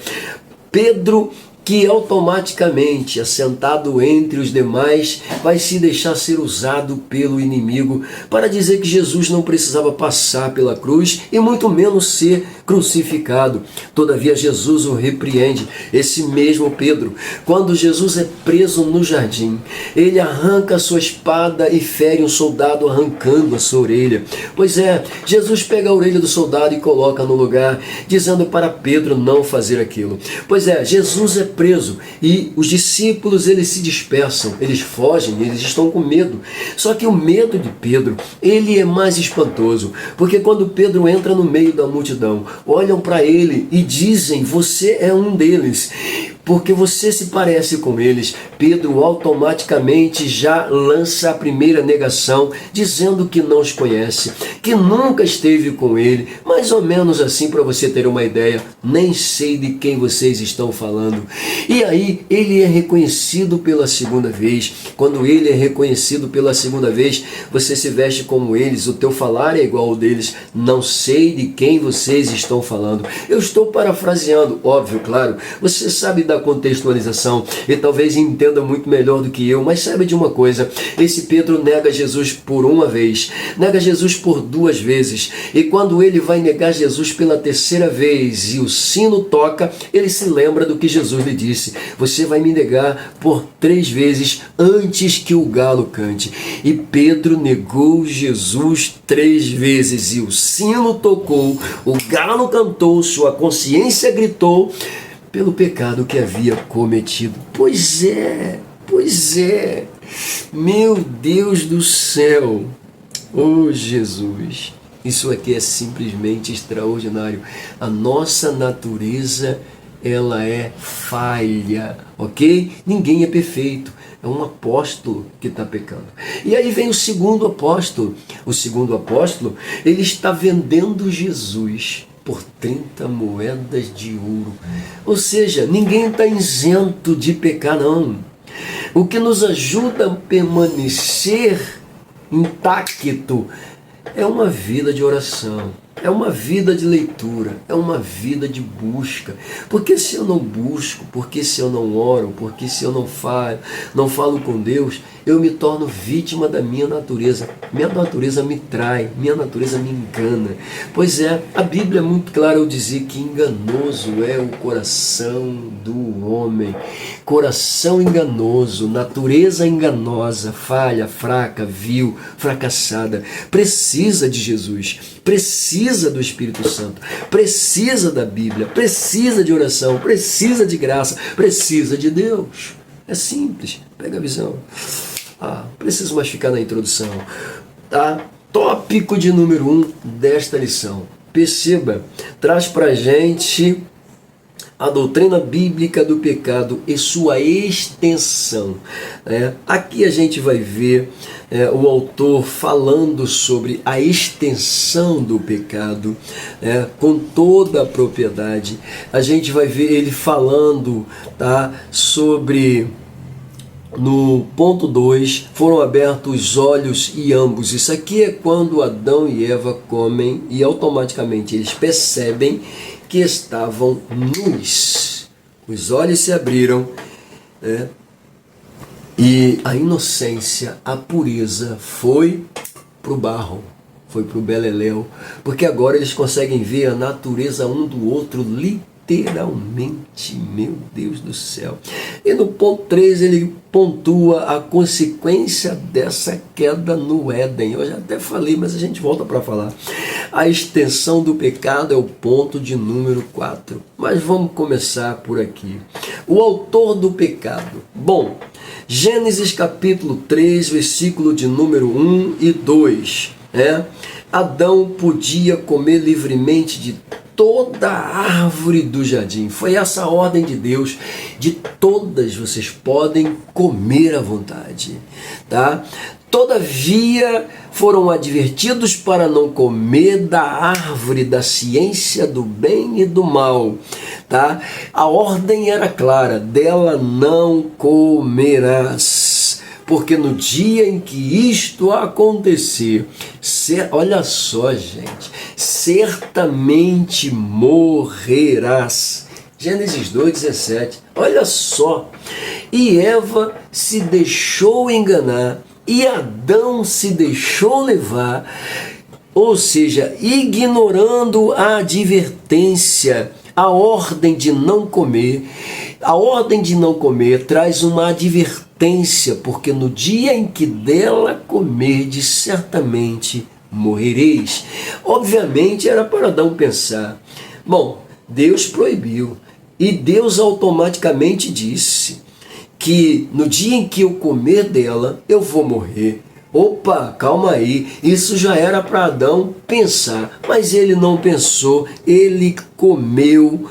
Pedro, que automaticamente, assentado entre os demais, vai se deixar ser usado pelo inimigo para dizer que Jesus não precisava passar pela cruz e muito menos ser crucificado. Todavia Jesus o repreende, esse mesmo Pedro. Quando Jesus é preso no jardim, ele arranca a sua espada e fere um soldado arrancando a sua orelha. Pois é, Jesus pega a orelha do soldado e coloca no lugar, dizendo para Pedro não fazer aquilo. Pois é, Jesus é preso e os discípulos eles se dispersam, eles fogem, eles estão com medo. Só que o medo de Pedro, ele é mais espantoso, porque quando Pedro entra no meio da multidão, olham para ele e dizem: você é um deles, porque você se parece com eles. Pedro automaticamente já lança a primeira negação, dizendo que não os conhece, que nunca esteve com ele, mais ou menos assim, para você ter uma ideia: nem sei de quem vocês estão falando. E aí ele é reconhecido pela segunda vez. Quando ele é reconhecido pela segunda vez, você se veste como eles, o teu falar é igual ao deles, não sei de quem vocês estão falando. Eu estou parafraseando, óbvio, claro, você sabe da contextualização e talvez entenda muito melhor do que eu, mas sabe de uma coisa: esse Pedro nega Jesus por uma vez, nega Jesus por duas vezes, e quando ele vai negar Jesus pela terceira vez e o sino toca, ele se lembra do que Jesus lhe disse: você vai me negar por 3 vezes antes que o galo cante. E Pedro negou Jesus 3 vezes, e o sino tocou, o galo cantou, sua consciência gritou pelo pecado que havia cometido. Pois é, meu Deus do céu, oh Jesus, isso aqui é simplesmente extraordinário. A nossa natureza, ela é falha, ok? Ninguém é perfeito. É um apóstolo que está pecando. E aí vem o segundo apóstolo. O segundo apóstolo, ele está vendendo Jesus por 30 moedas de ouro. Ou seja, ninguém está isento de pecar, não. O que nos ajuda a permanecer intacto é uma vida de oração, é uma vida de leitura, é uma vida de busca. Porque se eu não busco, porque se eu não oro, porque se eu não falo com Deus, eu me torno vítima da minha natureza. Minha natureza me trai, minha natureza me engana. Pois é, a Bíblia é muito clara ao dizer que enganoso é o coração do homem. Coração enganoso, natureza enganosa, falha, fraca, vil, fracassada. Precisa de Jesus, precisa do Espírito Santo, precisa da Bíblia, precisa de oração, precisa de graça, precisa de Deus. É simples, pega a visão. Preciso mais ficar na introdução. Tá? Tópico de número 1 desta lição. Perceba, traz pra gente a doutrina bíblica do pecado e sua extensão. Aqui a gente vai ver o autor falando sobre a extensão do pecado, com toda a propriedade. A gente vai ver ele falando, tá, sobre... No ponto 2, foram abertos os olhos e ambos. Isso aqui é quando Adão e Eva comem e automaticamente eles percebem que estavam nus. Os olhos se abriram, e a inocência, a pureza foi para o barro, foi para o beleléu, porque agora eles conseguem ver a natureza um do outro literalmente, meu Deus do céu. E no ponto 3 ele pontua a consequência dessa queda no Éden. Eu já até falei, mas a gente volta para falar. A extensão do pecado é o ponto de número 4. Mas vamos começar por aqui. O autor do pecado. Bom, Gênesis capítulo 3, versículo de número 1 e 2. Adão podia comer livremente de toda a árvore do jardim. Foi essa a ordem de Deus. De todas vocês podem comer à vontade, tá? Todavia foram advertidos para não comer da árvore da ciência do bem e do mal, tá? A ordem era clara: dela não comerás, porque no dia em que isto acontecer, olha só, gente, certamente morrerás. Gênesis 2,17, olha só. E Eva se deixou enganar, e Adão se deixou levar ou seja, ignorando a advertência, a ordem de não comer. A ordem de não comer traz uma advertência, porque no dia em que dela comerdes, certamente morrereis. Obviamente era para Adão pensar, bom, Deus proibiu, e Deus automaticamente disse que no dia em que eu comer dela, eu vou morrer. Opa, calma aí, isso já era para Adão pensar, mas ele não pensou, ele comeu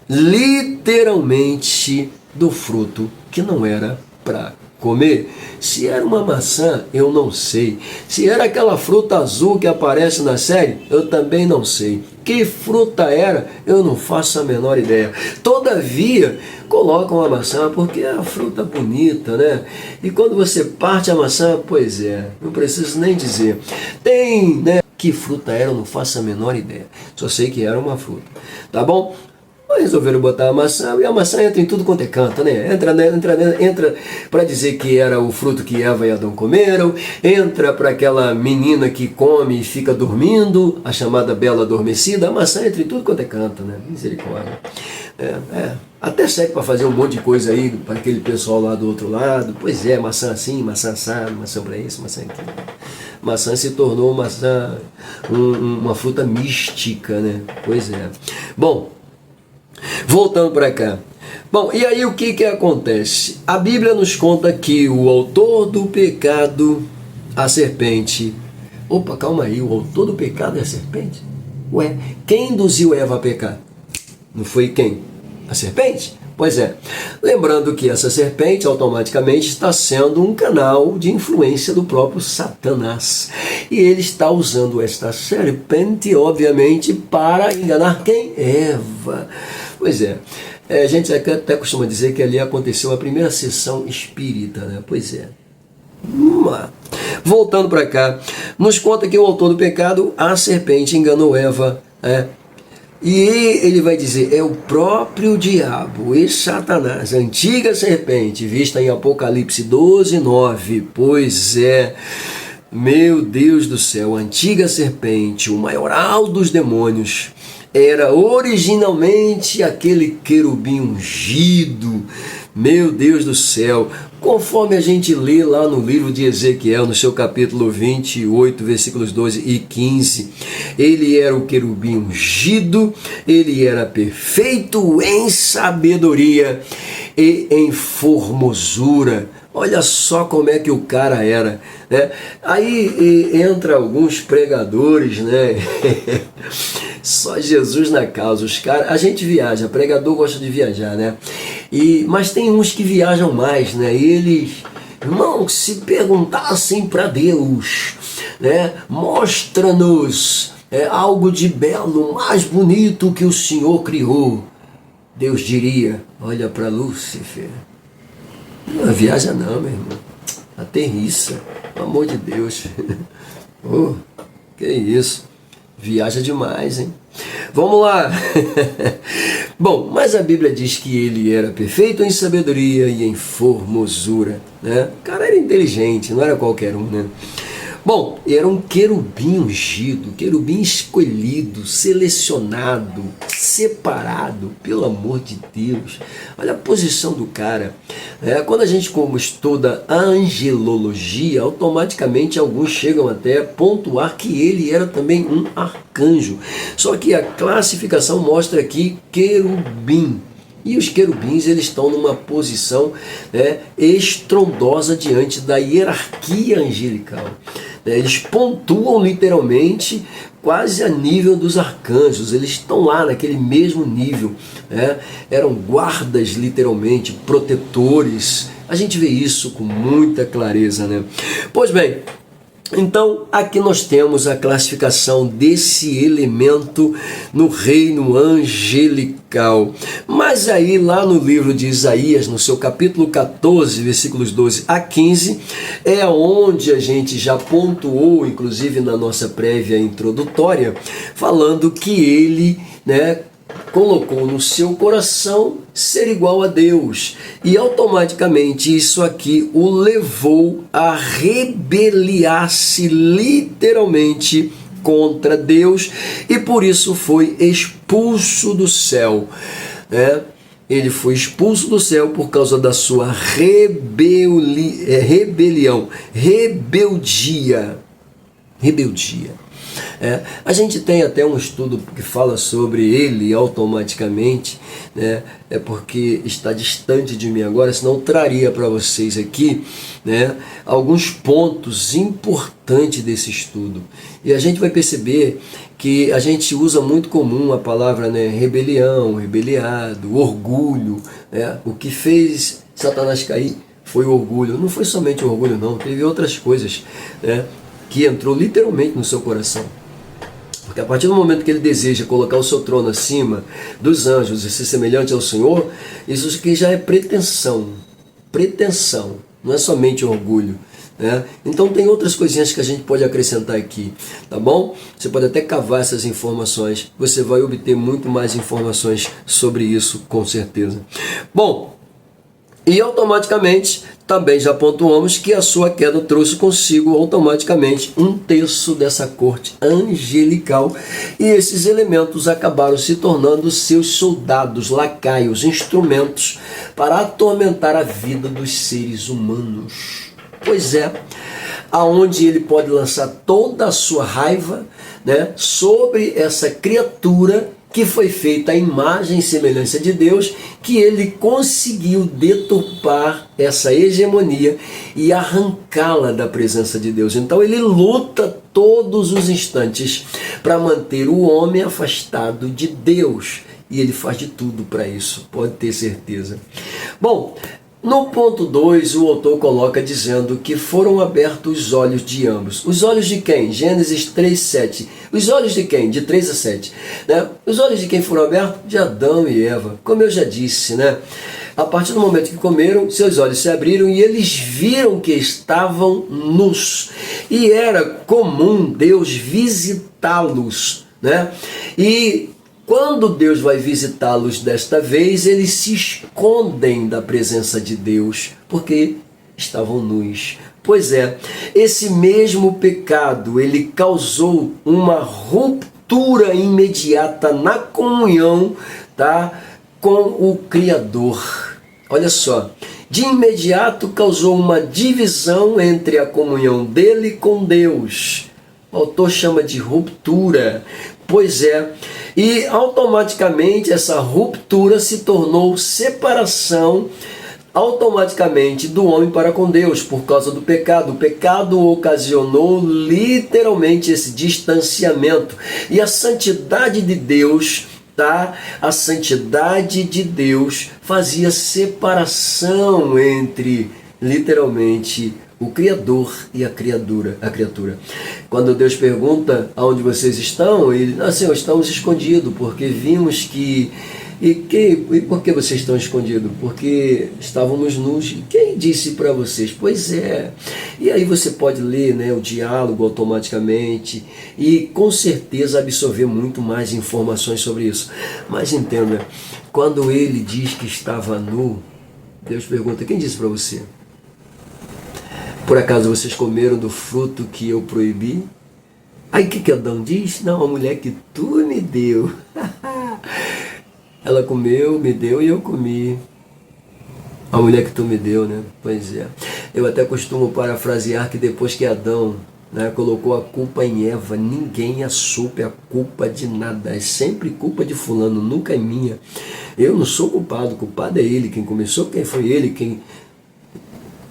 literalmente do fruto que não era para comer. Se era uma maçã, eu não sei. Se era aquela fruta azul que aparece na série, eu também não sei. Que fruta era, eu não faço a menor ideia. Todavia, colocam a maçã porque é a fruta bonita, né? E quando você parte a maçã, pois é, não preciso nem dizer. Tem, né? Que fruta era, eu não faço a menor ideia. Só sei que era uma fruta. Tá bom? Resolveram botar a maçã, e a maçã entra em tudo quanto é canto, né? Entra para dizer que era o fruto que Eva e Adão comeram, entra para aquela menina que come e fica dormindo, a chamada bela adormecida. A maçã entra em tudo quanto é canto, né? Misericórdia. Até serve para fazer um monte de coisa aí para aquele pessoal lá do outro lado. Pois é, maçã assim, maçã assado, maçã para isso, maçã aquilo. Maçã se tornou uma fruta mística, né? Pois é. Bom, voltando para cá. Bom, e aí o que acontece? A Bíblia nos conta que o autor do pecado, a serpente... Opa, calma aí, o autor do pecado é a serpente? Ué, quem induziu Eva a pecar? Não foi quem? A serpente? Pois é. Lembrando que essa serpente automaticamente está sendo um canal de influência do próprio Satanás. E ele está usando esta serpente, obviamente, para enganar quem? Eva. Pois é. A gente até costuma dizer que ali aconteceu a primeira sessão espírita, né? Pois é. Voltando para cá, nos conta que o autor do pecado, a serpente, enganou Eva, e ele vai dizer, é o próprio diabo e Satanás, a antiga serpente, vista em Apocalipse 12:9. Pois é, meu Deus do céu, a antiga serpente, o maioral dos demônios, era originalmente aquele querubim ungido. Meu Deus do céu, conforme a gente lê lá no livro de Ezequiel, no seu capítulo 28, versículos 12 e 15, ele era o querubim ungido, ele era perfeito em sabedoria e em formosura. Olha só como é que o cara era, né? Aí entra alguns pregadores, né? Só Jesus na causa. Os caras, a gente viaja, pregador gosta de viajar, né? Mas tem uns que viajam mais, né? Eles, irmão, se perguntassem para Deus, né? Mostra-nos algo de belo, mais bonito que o Senhor criou. Deus diria, olha para Lúcifer. Não viaja não, meu irmão. Aterriça, pelo amor de Deus. Oh, que isso. Viaja demais, hein? Vamos lá. Bom, mas a Bíblia diz que ele era perfeito em sabedoria e em formosura, né? O cara era inteligente, não era qualquer um, né? Bom, era um querubim ungido, querubim escolhido, selecionado, separado, pelo amor de Deus. Olha a posição do cara. Quando a gente estuda a angelologia, automaticamente alguns chegam até a pontuar que ele era também um arcanjo. Só que a classificação mostra aqui querubim. E os querubins, eles estão numa posição estrondosa diante da hierarquia angelical. Eles pontuam literalmente quase a nível dos arcanjos, eles estão lá naquele mesmo nível, eram guardas literalmente, protetores. A gente vê isso com muita clareza, né? Pois bem, então aqui nós temos a classificação desse elemento no reino angelical. Mas aí lá no livro de Isaías, no seu capítulo 14, versículos 12 a 15, é onde a gente já pontuou, inclusive na nossa prévia introdutória, falando que ele, colocou no seu coração ser igual a Deus, e automaticamente isso aqui o levou a rebeliar-se literalmente contra Deus e por isso foi expulso do céu, né? Ele foi expulso do céu por causa da sua rebeldia. A gente tem até um estudo que fala sobre ele automaticamente, né? É porque está distante de mim agora, senão eu traria para vocês aqui, né, alguns pontos importantes desse estudo. E a gente vai perceber que a gente usa muito comum a palavra, né, rebelião, rebeliado, orgulho, né? O que fez Satanás cair foi o orgulho. Não foi somente o orgulho, não, teve outras coisas, né, que entrou literalmente no seu coração. Porque a partir do momento que ele deseja colocar o seu trono acima dos anjos e ser semelhante ao Senhor, isso aqui já é pretensão, não é somente orgulho, né? Então tem outras coisinhas que a gente pode acrescentar aqui, tá bom? Você pode até cavar essas informações, você vai obter muito mais informações sobre isso, com certeza. Bom, e automaticamente também já pontuamos que a sua queda trouxe consigo automaticamente um terço dessa corte angelical e esses elementos acabaram se tornando seus soldados, lacaios, instrumentos para atormentar a vida dos seres humanos. Pois é, aonde ele pode lançar toda a sua raiva, né, sobre essa criatura que foi feita à imagem e semelhança de Deus, que ele conseguiu deturpar essa hegemonia e arrancá-la da presença de Deus. Então ele luta todos os instantes para manter o homem afastado de Deus. E ele faz de tudo para isso, pode ter certeza. Bom, no ponto 2, o autor coloca dizendo que foram abertos os olhos de ambos. Os olhos de quem? Gênesis 3, 7. Os olhos de quem? De 3 a 7. Né? Os olhos de quem foram abertos? De Adão e Eva. Como eu já disse, né? A partir do momento que comeram, seus olhos se abriram e eles viram que estavam nus. E era comum Deus visitá-los, né? E quando Deus vai visitá-los desta vez, eles se escondem da presença de Deus, porque estavam nus. Pois é, esse mesmo pecado, ele causou uma ruptura imediata na comunhão, tá, com o Criador. Olha só, de imediato causou uma divisão entre a comunhão dele com Deus. O autor chama de ruptura. Pois é, e automaticamente essa ruptura se tornou separação automaticamente do homem para com Deus por causa do pecado. O pecado ocasionou literalmente esse distanciamento e a santidade de Deus, tá? A santidade de Deus fazia separação entre literalmente o Criador e a criatura. Quando Deus pergunta aonde vocês estão, ele, Senhor, estamos escondidos, porque vimos que... E por que vocês estão escondidos? Porque estávamos nus. E quem disse para vocês? Pois é. E aí você pode ler, né, o diálogo automaticamente e com certeza absorver muito mais informações sobre isso. Mas entenda, quando ele diz que estava nu, Deus pergunta, quem disse para você? Por acaso vocês comeram do fruto que eu proibi? Aí o que Adão diz? Não, a mulher que tu me deu. Ela comeu, me deu e eu comi. A mulher que tu me deu, né? Pois é. Eu até costumo parafrasear que depois que Adão, né, colocou a culpa em Eva, ninguém assume a culpa de nada. É sempre culpa de fulano, nunca é minha. Eu não sou culpado, o culpado é ele. Quem começou, quem foi ele, quem...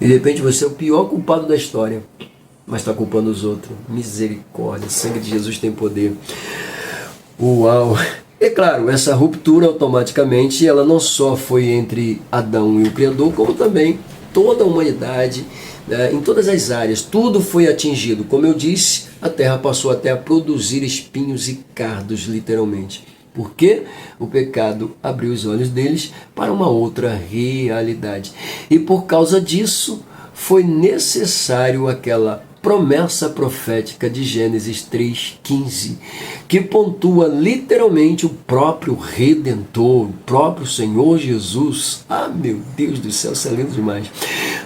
E de repente você é o pior culpado da história, mas está culpando os outros. Misericórdia, o sangue de Jesus tem poder. Uau! É claro, essa ruptura automaticamente, ela não só foi entre Adão e o Criador, como também toda a humanidade, né, em todas as áreas, tudo foi atingido. Como eu disse, a terra passou até a produzir espinhos e cardos, literalmente. Porque o pecado abriu os olhos deles para uma outra realidade. E por causa disso, foi necessário aquela promessa profética de Gênesis 3,15, que pontua literalmente o próprio Redentor, o próprio Senhor Jesus. Ah, meu Deus do céu, isso é lindo demais.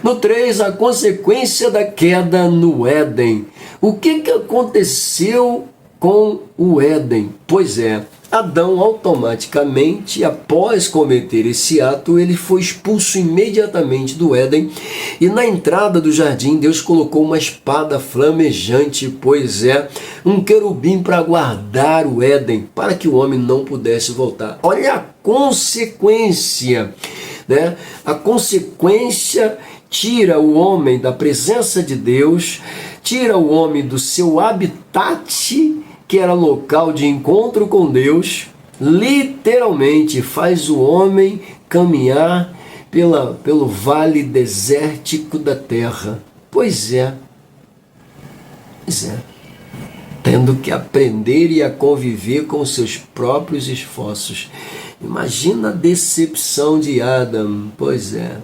No 3, a consequência da queda no Éden. O que aconteceu com o Éden. Pois é, Adão automaticamente, após cometer esse ato, ele foi expulso imediatamente do Éden, e na entrada do jardim Deus colocou uma espada flamejante, pois é, um querubim para guardar o Éden, para que o homem não pudesse voltar. Olha a consequência, né? A consequência tira o homem da presença de Deus, tira o homem do seu habitat, que era local de encontro com Deus, literalmente faz o homem caminhar pelo vale desértico da terra. Pois é, tendo que aprender e a conviver com seus próprios esforços. Imagina a decepção de Adão. Pois é,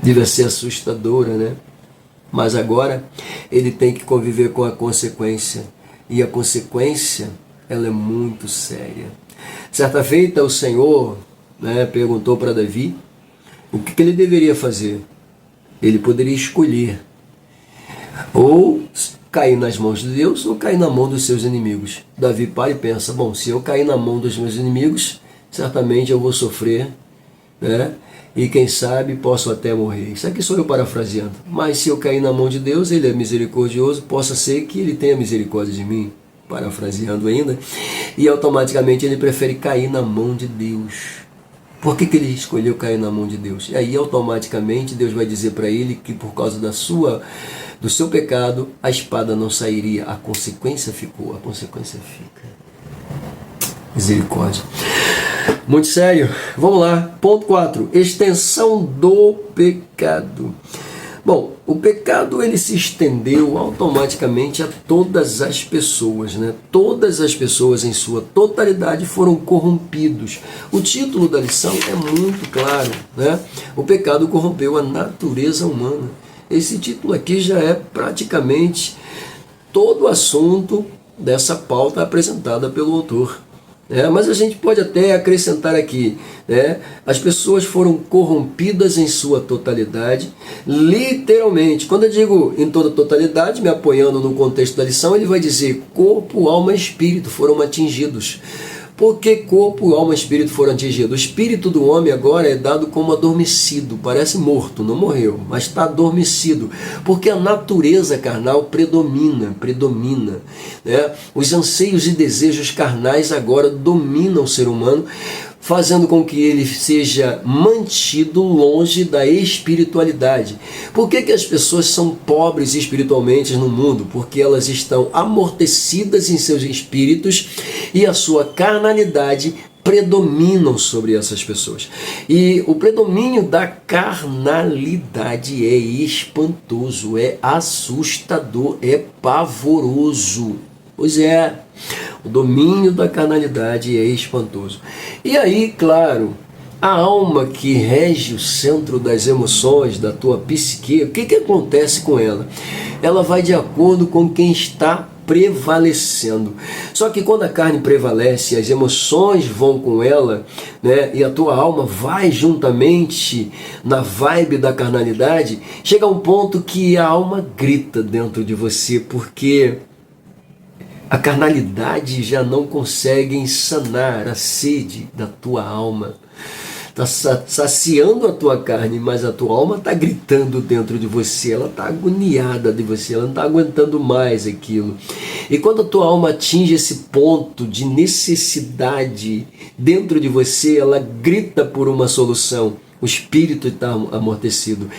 deve ser assustadora, né? Mas agora ele tem que conviver com a consequência. E a consequência, ela é muito séria. Certa feita, o Senhor, perguntou para Davi o que ele deveria fazer. Ele poderia escolher ou cair nas mãos de Deus ou cair na mão dos seus inimigos. Davi para e pensa, bom, se eu cair na mão dos meus inimigos, certamente eu vou sofrer, né? E quem sabe posso até morrer. Isso aqui sou eu parafraseando. Mas se eu cair na mão de Deus, Ele é misericordioso, possa ser que Ele tenha misericórdia de mim, parafraseando ainda, e automaticamente ele prefere cair na mão de Deus. Por que ele escolheu cair na mão de Deus? E aí automaticamente Deus vai dizer para ele que por causa do seu pecado, a espada não sairia. A consequência ficou, a consequência fica. Misericórdia. Muito sério. Vamos lá. Ponto 4. Extensão do pecado. Bom, o pecado ele se estendeu automaticamente a todas as pessoas, né? Todas as pessoas em sua totalidade foram corrompidos. O título da lição é muito claro, né? O pecado corrompeu a natureza humana. Esse título aqui já é praticamente todo o assunto dessa pauta apresentada pelo autor. Mas a gente pode até acrescentar aqui, né? As pessoas foram corrompidas em sua totalidade, literalmente. Quando eu digo em toda totalidade, me apoiando no contexto da lição, ele vai dizer corpo, alma e espírito foram atingidos. Por que corpo, alma e espírito foram atingidos? O espírito do homem agora é dado como adormecido, parece morto, não morreu, mas está adormecido, porque a natureza carnal predomina, né? Os anseios e desejos carnais agora dominam o ser humano, fazendo com que ele seja mantido longe da espiritualidade. Por que as pessoas são pobres espiritualmente no mundo? Porque elas estão amortecidas em seus espíritos e a sua carnalidade predominam sobre essas pessoas. E o predomínio da carnalidade é espantoso, é assustador, é pavoroso. Pois é, o domínio da carnalidade é espantoso. E aí, claro, a alma que rege o centro das emoções, da tua psique, o que acontece com ela? Ela vai de acordo com quem está prevalecendo. Só que quando a carne prevalece, as emoções vão com ela, né, e a tua alma vai juntamente na vibe da carnalidade, chega a um ponto que a alma grita dentro de você, porque a carnalidade já não consegue sanar a sede da tua alma. Está saciando a tua carne, mas a tua alma está gritando dentro de você, ela está agoniada de você, ela não está aguentando mais aquilo. E quando a tua alma atinge esse ponto de necessidade dentro de você, ela grita por uma solução. O espírito está amortecido.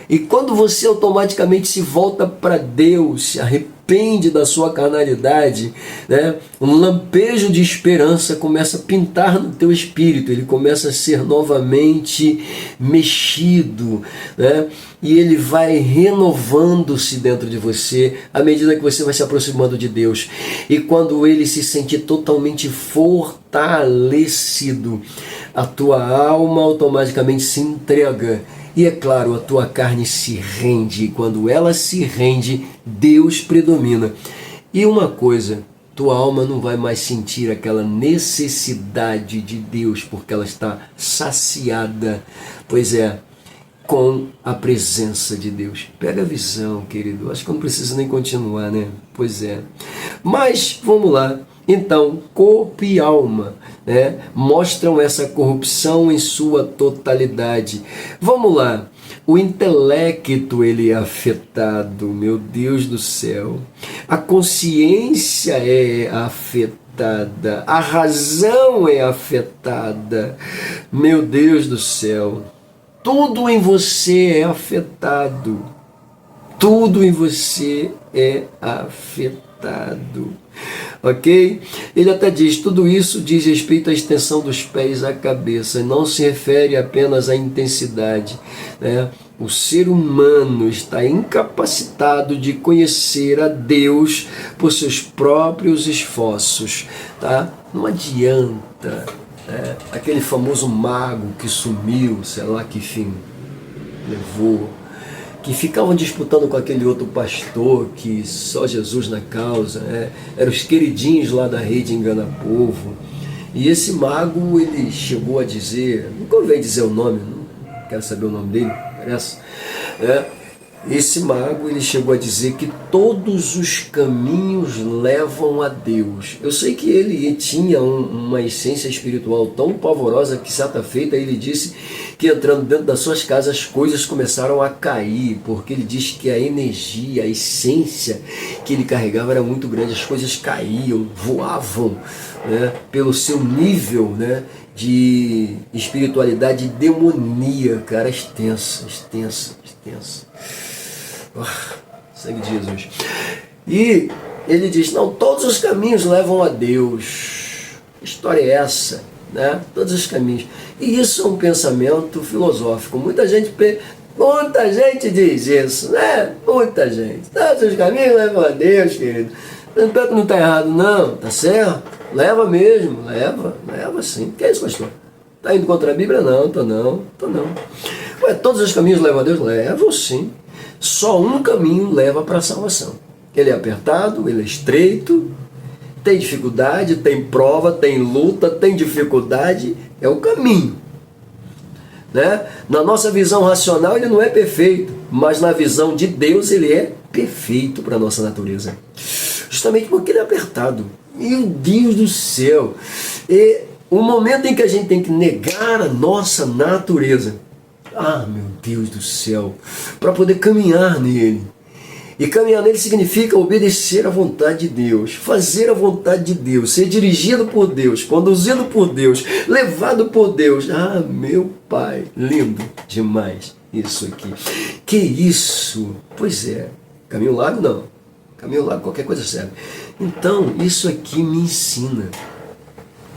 E quando você automaticamente se volta para Deus, se arrepende da sua carnalidade, né? Um lampejo de esperança começa a pintar no teu espírito, ele começa a ser novamente mexido, né? E ele vai renovando-se dentro de você à medida que você vai se aproximando de Deus. E quando ele se sentir totalmente fortalecido, a tua alma automaticamente se entrega. E é claro, a tua carne se rende. E quando ela se rende, Deus predomina. E uma coisa, tua alma não vai mais sentir aquela necessidade de Deus, porque ela está saciada. Pois é, com a presença de Deus. Pega a visão, querido. Acho que eu não preciso nem continuar, né? Pois é. Mas, vamos lá. Então, corpo e alma, né, mostram essa corrupção em sua totalidade. Vamos lá. O intelecto, ele é afetado, meu Deus do céu. A consciência é afetada. A razão é afetada. Meu Deus do céu. Tudo em você é afetado. Tudo em você é afetado. Ok? Ele até diz, tudo isso diz respeito à extensão dos pés à cabeça, não se refere apenas à intensidade, né? O ser humano está incapacitado de conhecer a Deus por seus próprios esforços, tá? Não adianta, né? Aquele famoso mago que sumiu, sei lá que fim levou, que ficavam disputando com aquele outro pastor que só Jesus na causa, né? Eram os queridinhos lá da rede Engana Povo. E esse mago, ele chegou a dizer, não convém dizer o nome, não quero saber o nome dele, parece, esse mago, ele chegou a dizer que todos os caminhos levam a Deus. Eu sei que ele tinha uma essência espiritual tão pavorosa que certa feita ele disse que entrando dentro das suas casas as coisas começaram a cair, porque ele diz que a energia, a essência que ele carregava era muito grande, as coisas caíam, voavam, né, pelo seu nível, né, de espiritualidade demoníaca, era extensa. Sangue de Jesus. E ele diz, não, todos os caminhos levam a Deus. Que história é essa? Né? Todos os caminhos. E isso é um pensamento filosófico. Muita gente diz isso, né? Muita gente. Todos os caminhos levam a Deus, querido. Não está errado, não. Está certo? Leva mesmo. Leva sim. Que é isso, pastor? Está indo contra a Bíblia? Não, tô não. Ué, todos os caminhos levam a Deus? Levam sim. Só um caminho leva para a salvação. Ele é apertado, ele é estreito, tem dificuldade, tem prova, tem luta, tem dificuldade, é o caminho. Né? Na nossa visão racional ele não é perfeito, mas na visão de Deus ele é perfeito para a nossa natureza. Justamente porque ele é apertado. Meu Deus do céu! E o momento em que a gente tem que negar a nossa natureza, meu Deus do céu, para poder caminhar nele. E caminhar nele significa obedecer à vontade de Deus, fazer a vontade de Deus, ser dirigido por Deus, conduzido por Deus, levado por Deus. Meu Pai, lindo demais isso aqui. Que isso? Pois é, caminho largo não. Caminho largo qualquer coisa serve. Então, isso aqui me ensina.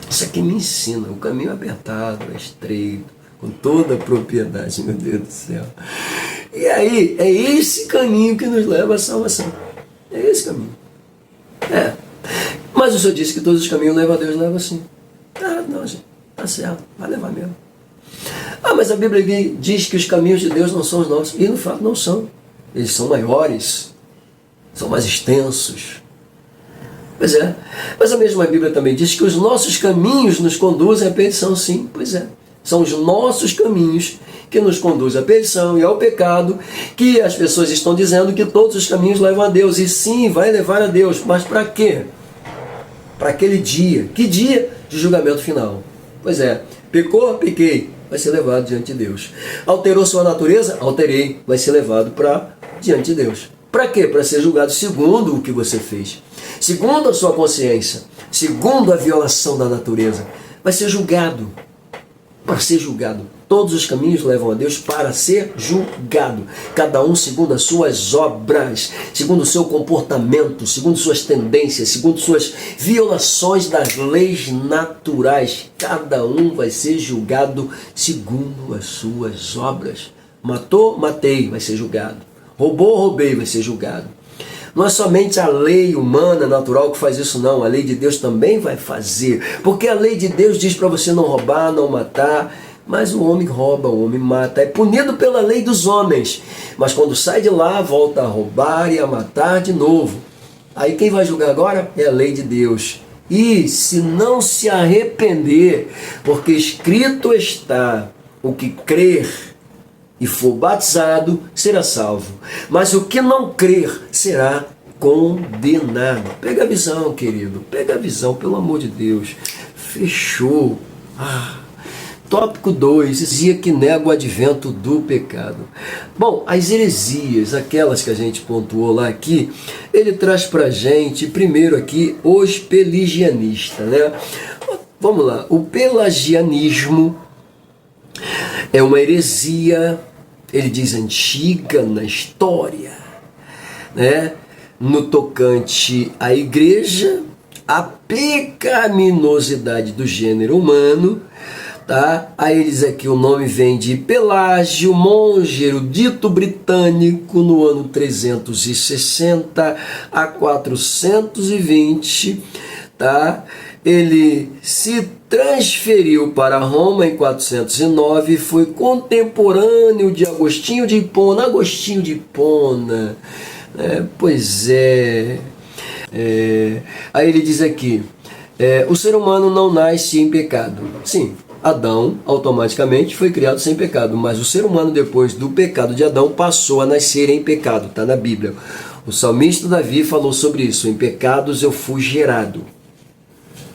Isso aqui me ensina. O caminho é apertado, é estreito, com toda a propriedade, meu Deus do céu. E aí, é esse caminho que nos leva à salvação. É esse caminho. Mas o Senhor disse que todos os caminhos levam a Deus, leva sim. Não, gente. Tá certo, vai levar mesmo. Mas a Bíblia diz que os caminhos de Deus não são os nossos. E no fato não são. Eles são maiores, são mais extensos. Pois é. Mas a mesma Bíblia também diz que os nossos caminhos nos conduzem à perdição, sim. Pois é. São os nossos caminhos que nos conduzem à perdição e ao pecado, que as pessoas estão dizendo que todos os caminhos levam a Deus. E sim, vai levar a Deus. Mas para quê? Para aquele dia. Que dia? De julgamento final. Pois é. Pecou? Pequei. Vai ser levado diante de Deus. Alterou sua natureza? Alterei. Vai ser levado para diante de Deus. Para quê? Para ser julgado segundo o que você fez. Segundo a sua consciência. Segundo a violação da natureza. Vai ser julgado. Para ser julgado. Todos os caminhos levam a Deus para ser julgado. Cada um segundo as suas obras, segundo o seu comportamento, segundo suas tendências, segundo suas violações das leis naturais. Cada um vai ser julgado segundo as suas obras. Matou? Matei, vai ser julgado. Roubou? Roubei, vai ser julgado. Não é somente a lei humana, natural, que faz isso, não. A lei de Deus também vai fazer. Porque a lei de Deus diz para você não roubar, não matar. Mas o homem rouba, o homem mata. É punido pela lei dos homens. Mas quando sai de lá, volta a roubar e a matar de novo. Aí quem vai julgar agora é a lei de Deus. E se não se arrepender, porque escrito está, o que crer e for batizado será salvo, mas o que não crer será condenado. Pega a visão, querido, pega a visão, pelo amor de Deus. Fechou. Tópico 2, heresia que nega o advento do pecado. Bom, as heresias, aquelas que a gente pontuou lá aqui, ele traz pra gente, primeiro aqui, os pelagianistas, né? Vamos lá, o pelagianismo é uma heresia, ele diz antiga na história, né? No tocante à igreja, a pecaminosidade do gênero humano, tá? Aí ele diz aqui, o nome vem de Pelágio, monge erudito britânico, no ano 360 a 420, tá? Ele se transferiu para Roma em 409 e foi contemporâneo de Agostinho de Hipona. Agostinho de Hipona, pois é. Aí ele diz aqui, o ser humano não nasce em pecado. Sim, Adão automaticamente foi criado sem pecado, mas o ser humano depois do pecado de Adão passou a nascer em pecado, está na Bíblia. O salmista Davi falou sobre isso, em pecados eu fui gerado.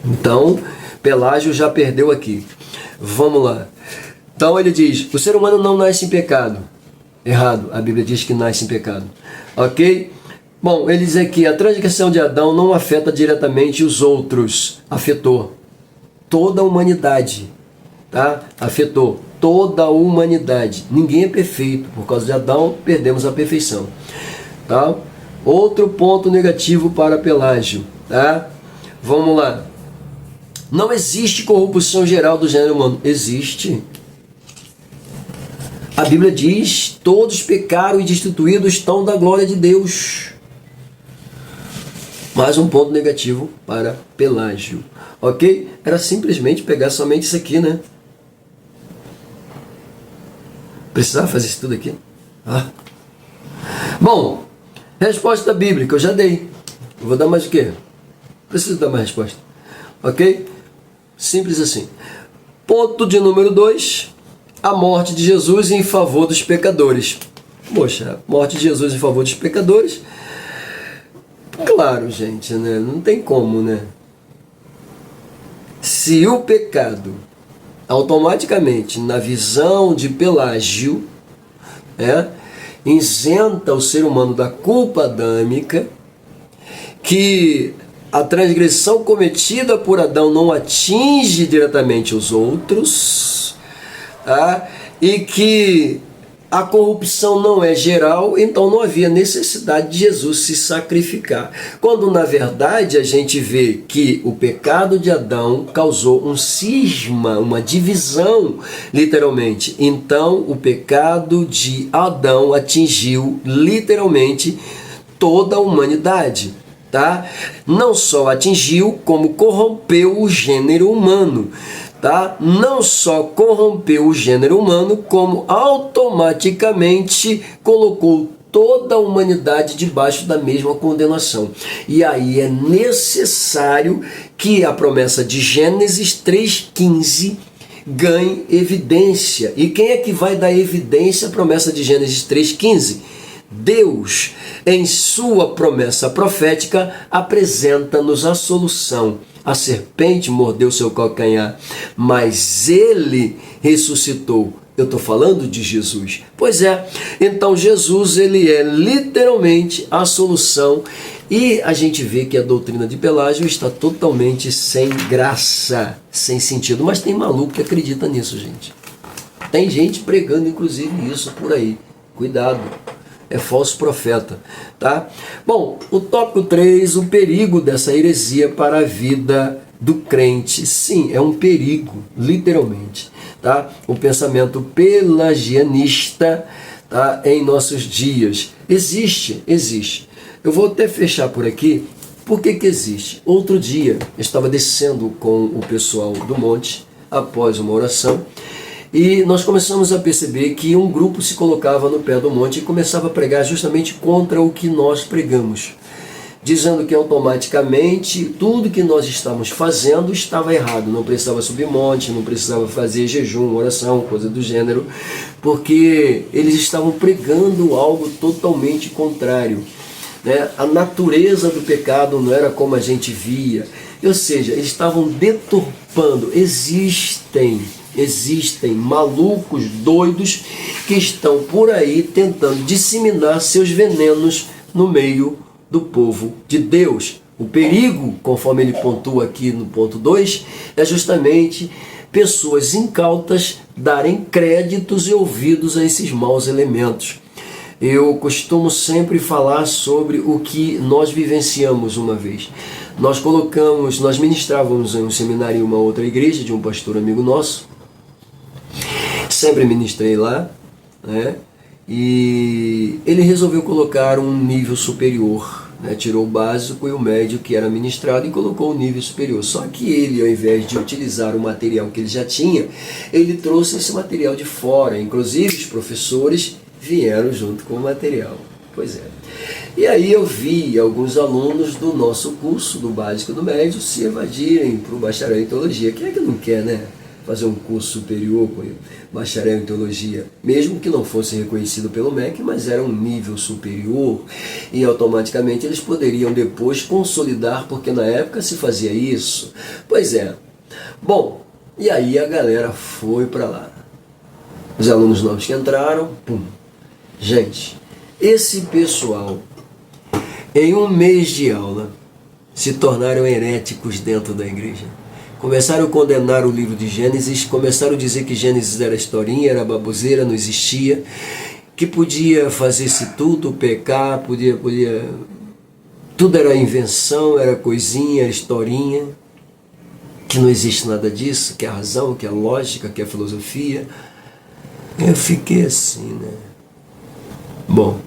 Então, Pelágio já perdeu aqui. Vamos lá. Então ele diz, o ser humano não nasce em pecado. Errado, a Bíblia diz que nasce em pecado. Ok? Bom, ele diz aqui, a transgressão de Adão não afeta diretamente os outros. Afetou toda a humanidade. Tá? Afetou toda a humanidade. Ninguém é perfeito. Por causa de Adão, perdemos a perfeição. Tá? Outro ponto negativo para Pelágio. Tá? Vamos lá. Não existe corrupção geral do gênero humano. Existe. A Bíblia diz, todos pecaram e destituídos estão da glória de Deus. Mais um ponto negativo para Pelágio. Ok? Era simplesmente pegar somente isso aqui, né? Precisava fazer isso tudo aqui? Bom, resposta bíblica eu já dei. Eu vou dar mais o quê? Preciso dar mais resposta. Ok? Simples assim. Ponto de número 2. A morte de Jesus em favor dos pecadores. Poxa, morte de Jesus em favor dos pecadores. Claro, gente, né? Não tem como, né? Se o pecado, automaticamente, na visão de Pelágio, isenta o ser humano da culpa adâmica, que a transgressão cometida por Adão não atinge diretamente os outros, tá? E que a corrupção não é geral, então não havia necessidade de Jesus se sacrificar. Quando, na verdade, a gente vê que o pecado de Adão causou um cisma, uma divisão, literalmente. Então, o pecado de Adão atingiu, literalmente, toda a humanidade. Tá? Não só atingiu, como corrompeu o gênero humano. Tá? Não só corrompeu o gênero humano, como automaticamente colocou toda a humanidade debaixo da mesma condenação. E aí é necessário que a promessa de Gênesis 3,15 ganhe evidência. E quem é que vai dar evidência à promessa de Gênesis 3,15? Deus, em sua promessa profética, apresenta-nos a solução. A serpente mordeu seu calcanhar, mas ele ressuscitou. Eu estou falando de Jesus. Pois é, então Jesus ele é literalmente a solução. E a gente vê que a doutrina de Pelágio está totalmente sem graça, sem sentido. Mas tem maluco que acredita nisso, gente. Tem gente pregando, inclusive, isso por aí. Cuidado. É falso profeta, tá? Bom, o tópico 3, o perigo dessa heresia para a vida do crente. Sim, é um perigo, literalmente, tá? O pensamento pelagianista, tá? Em nossos dias. Existe. Eu vou até fechar por aqui. Por que existe? Outro dia, eu estava descendo com o pessoal do monte, após uma oração, e nós começamos a perceber que um grupo se colocava no pé do monte e começava a pregar justamente contra o que nós pregamos. dizendo que automaticamente tudo que nós estávamos fazendo estava errado, não precisava subir monte, não precisava fazer jejum, oração, coisa do gênero, porque eles estavam pregando algo totalmente contrário. Né? A natureza do pecado não era como a gente via, ou seja, eles estavam deturpando. Existem malucos doidos que estão por aí tentando disseminar seus venenos no meio do povo de Deus. O perigo, conforme ele pontua aqui no ponto 2, é justamente pessoas incautas darem créditos e ouvidos a esses maus elementos. Eu costumo sempre falar sobre o que nós vivenciamos uma vez. Nós ministrávamos em um seminário em uma outra igreja de um pastor amigo nosso. Sempre ministrei lá, né? E ele resolveu colocar um nível superior, né? Tirou o básico e o médio que era ministrado e colocou o nível superior. Só que ele, ao invés de utilizar o material que ele já tinha, ele trouxe esse material de fora. Inclusive os professores vieram junto com o material. Pois é. E aí eu vi alguns alunos do nosso curso, do básico e do médio, se evadirem para o bacharel em teologia. Quem é que não quer, né? Fazer um curso superior com bacharel em teologia, mesmo que não fosse reconhecido pelo MEC, mas era um nível superior, e automaticamente eles poderiam depois consolidar, porque na época se fazia isso. Pois é. Bom, e aí a galera foi para lá. Os alunos novos que entraram, pum. Gente, esse pessoal, em um mês de aula, se tornaram heréticos dentro da igreja. Começaram a condenar o livro de Gênesis, começaram a dizer que Gênesis era historinha, era baboseira, não existia, que podia fazer-se tudo, pecar, podia... Tudo era invenção, era coisinha, era historinha, que não existe nada disso, que é a razão, que é a lógica, que é a filosofia. Eu fiquei assim, né? Bom,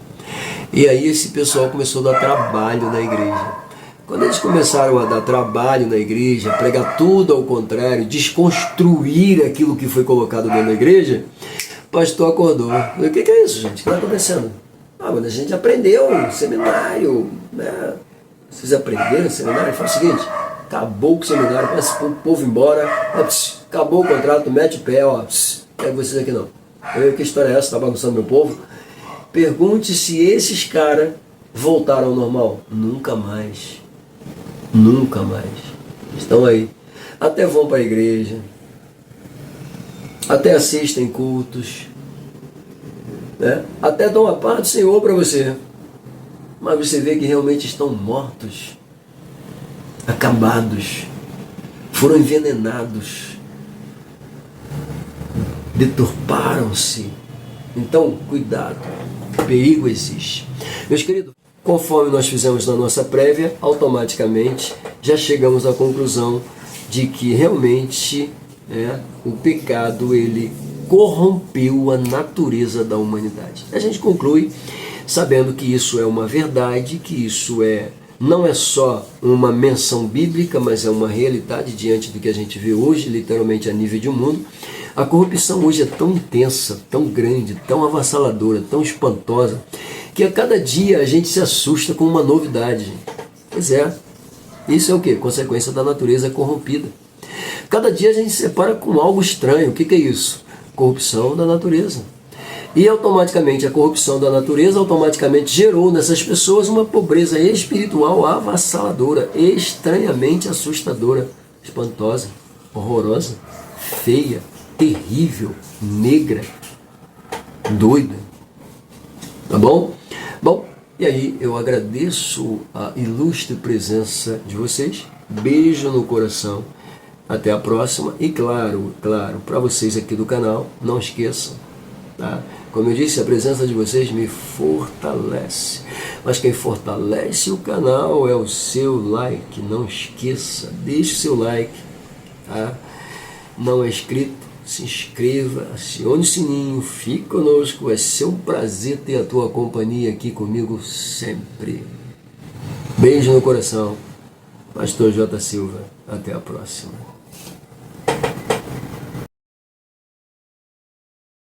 e aí esse pessoal começou a dar trabalho na igreja. Quando eles começaram a dar trabalho na igreja, pregar tudo ao contrário, desconstruir aquilo que foi colocado dentro da igreja, o pastor acordou. O que é isso, gente? O que está acontecendo? Mas a gente aprendeu no seminário, né? Vocês aprenderam no seminário? Ele falou o seguinte: acabou com o seminário, peça o povo embora, acabou o contrato, mete o pé, ó, é vocês aqui não. Que história é essa? Está bagunçando meu povo? Pergunte se esses caras voltaram ao normal. Nunca mais. Nunca mais. Estão aí. Até vão para a igreja. Até assistem cultos. Né? Até dão a paz do Senhor para você. Mas você vê que realmente estão mortos. Acabados. Foram envenenados. Deturparam-se. Então, cuidado. Perigo existe. Meus queridos, conforme nós fizemos na nossa prévia, automaticamente já chegamos à conclusão de que realmente o pecado ele corrompeu a natureza da humanidade. A gente conclui sabendo que isso é uma verdade, que isso não é só uma menção bíblica, mas é uma realidade diante do que a gente vê hoje, literalmente a nível de mundo. A corrupção hoje é tão intensa, tão grande, tão avassaladora, tão espantosa, que a cada dia a gente se assusta com uma novidade, gente. Pois é, isso é o quê? Consequência da natureza corrompida. Cada dia a gente se separa com algo estranho. O que é isso? Corrupção da natureza. E automaticamente a corrupção da natureza automaticamente gerou nessas pessoas uma pobreza espiritual avassaladora, estranhamente assustadora, espantosa, horrorosa, feia, terrível, negra, doida. Tá bom? Bom, e aí eu agradeço a ilustre presença de vocês. Beijo no coração. Até a próxima. E claro, para vocês aqui do canal, não esqueçam, tá? Como eu disse, a presença de vocês me fortalece. Mas quem fortalece o canal é o seu like. Não esqueça, deixe o seu like, tá? Não é inscrito, se inscreva, acione o sininho, fique conosco. Vai ser um prazer ter a tua companhia aqui comigo sempre. Beijo no coração. Pastor J. Silva. Até a próxima.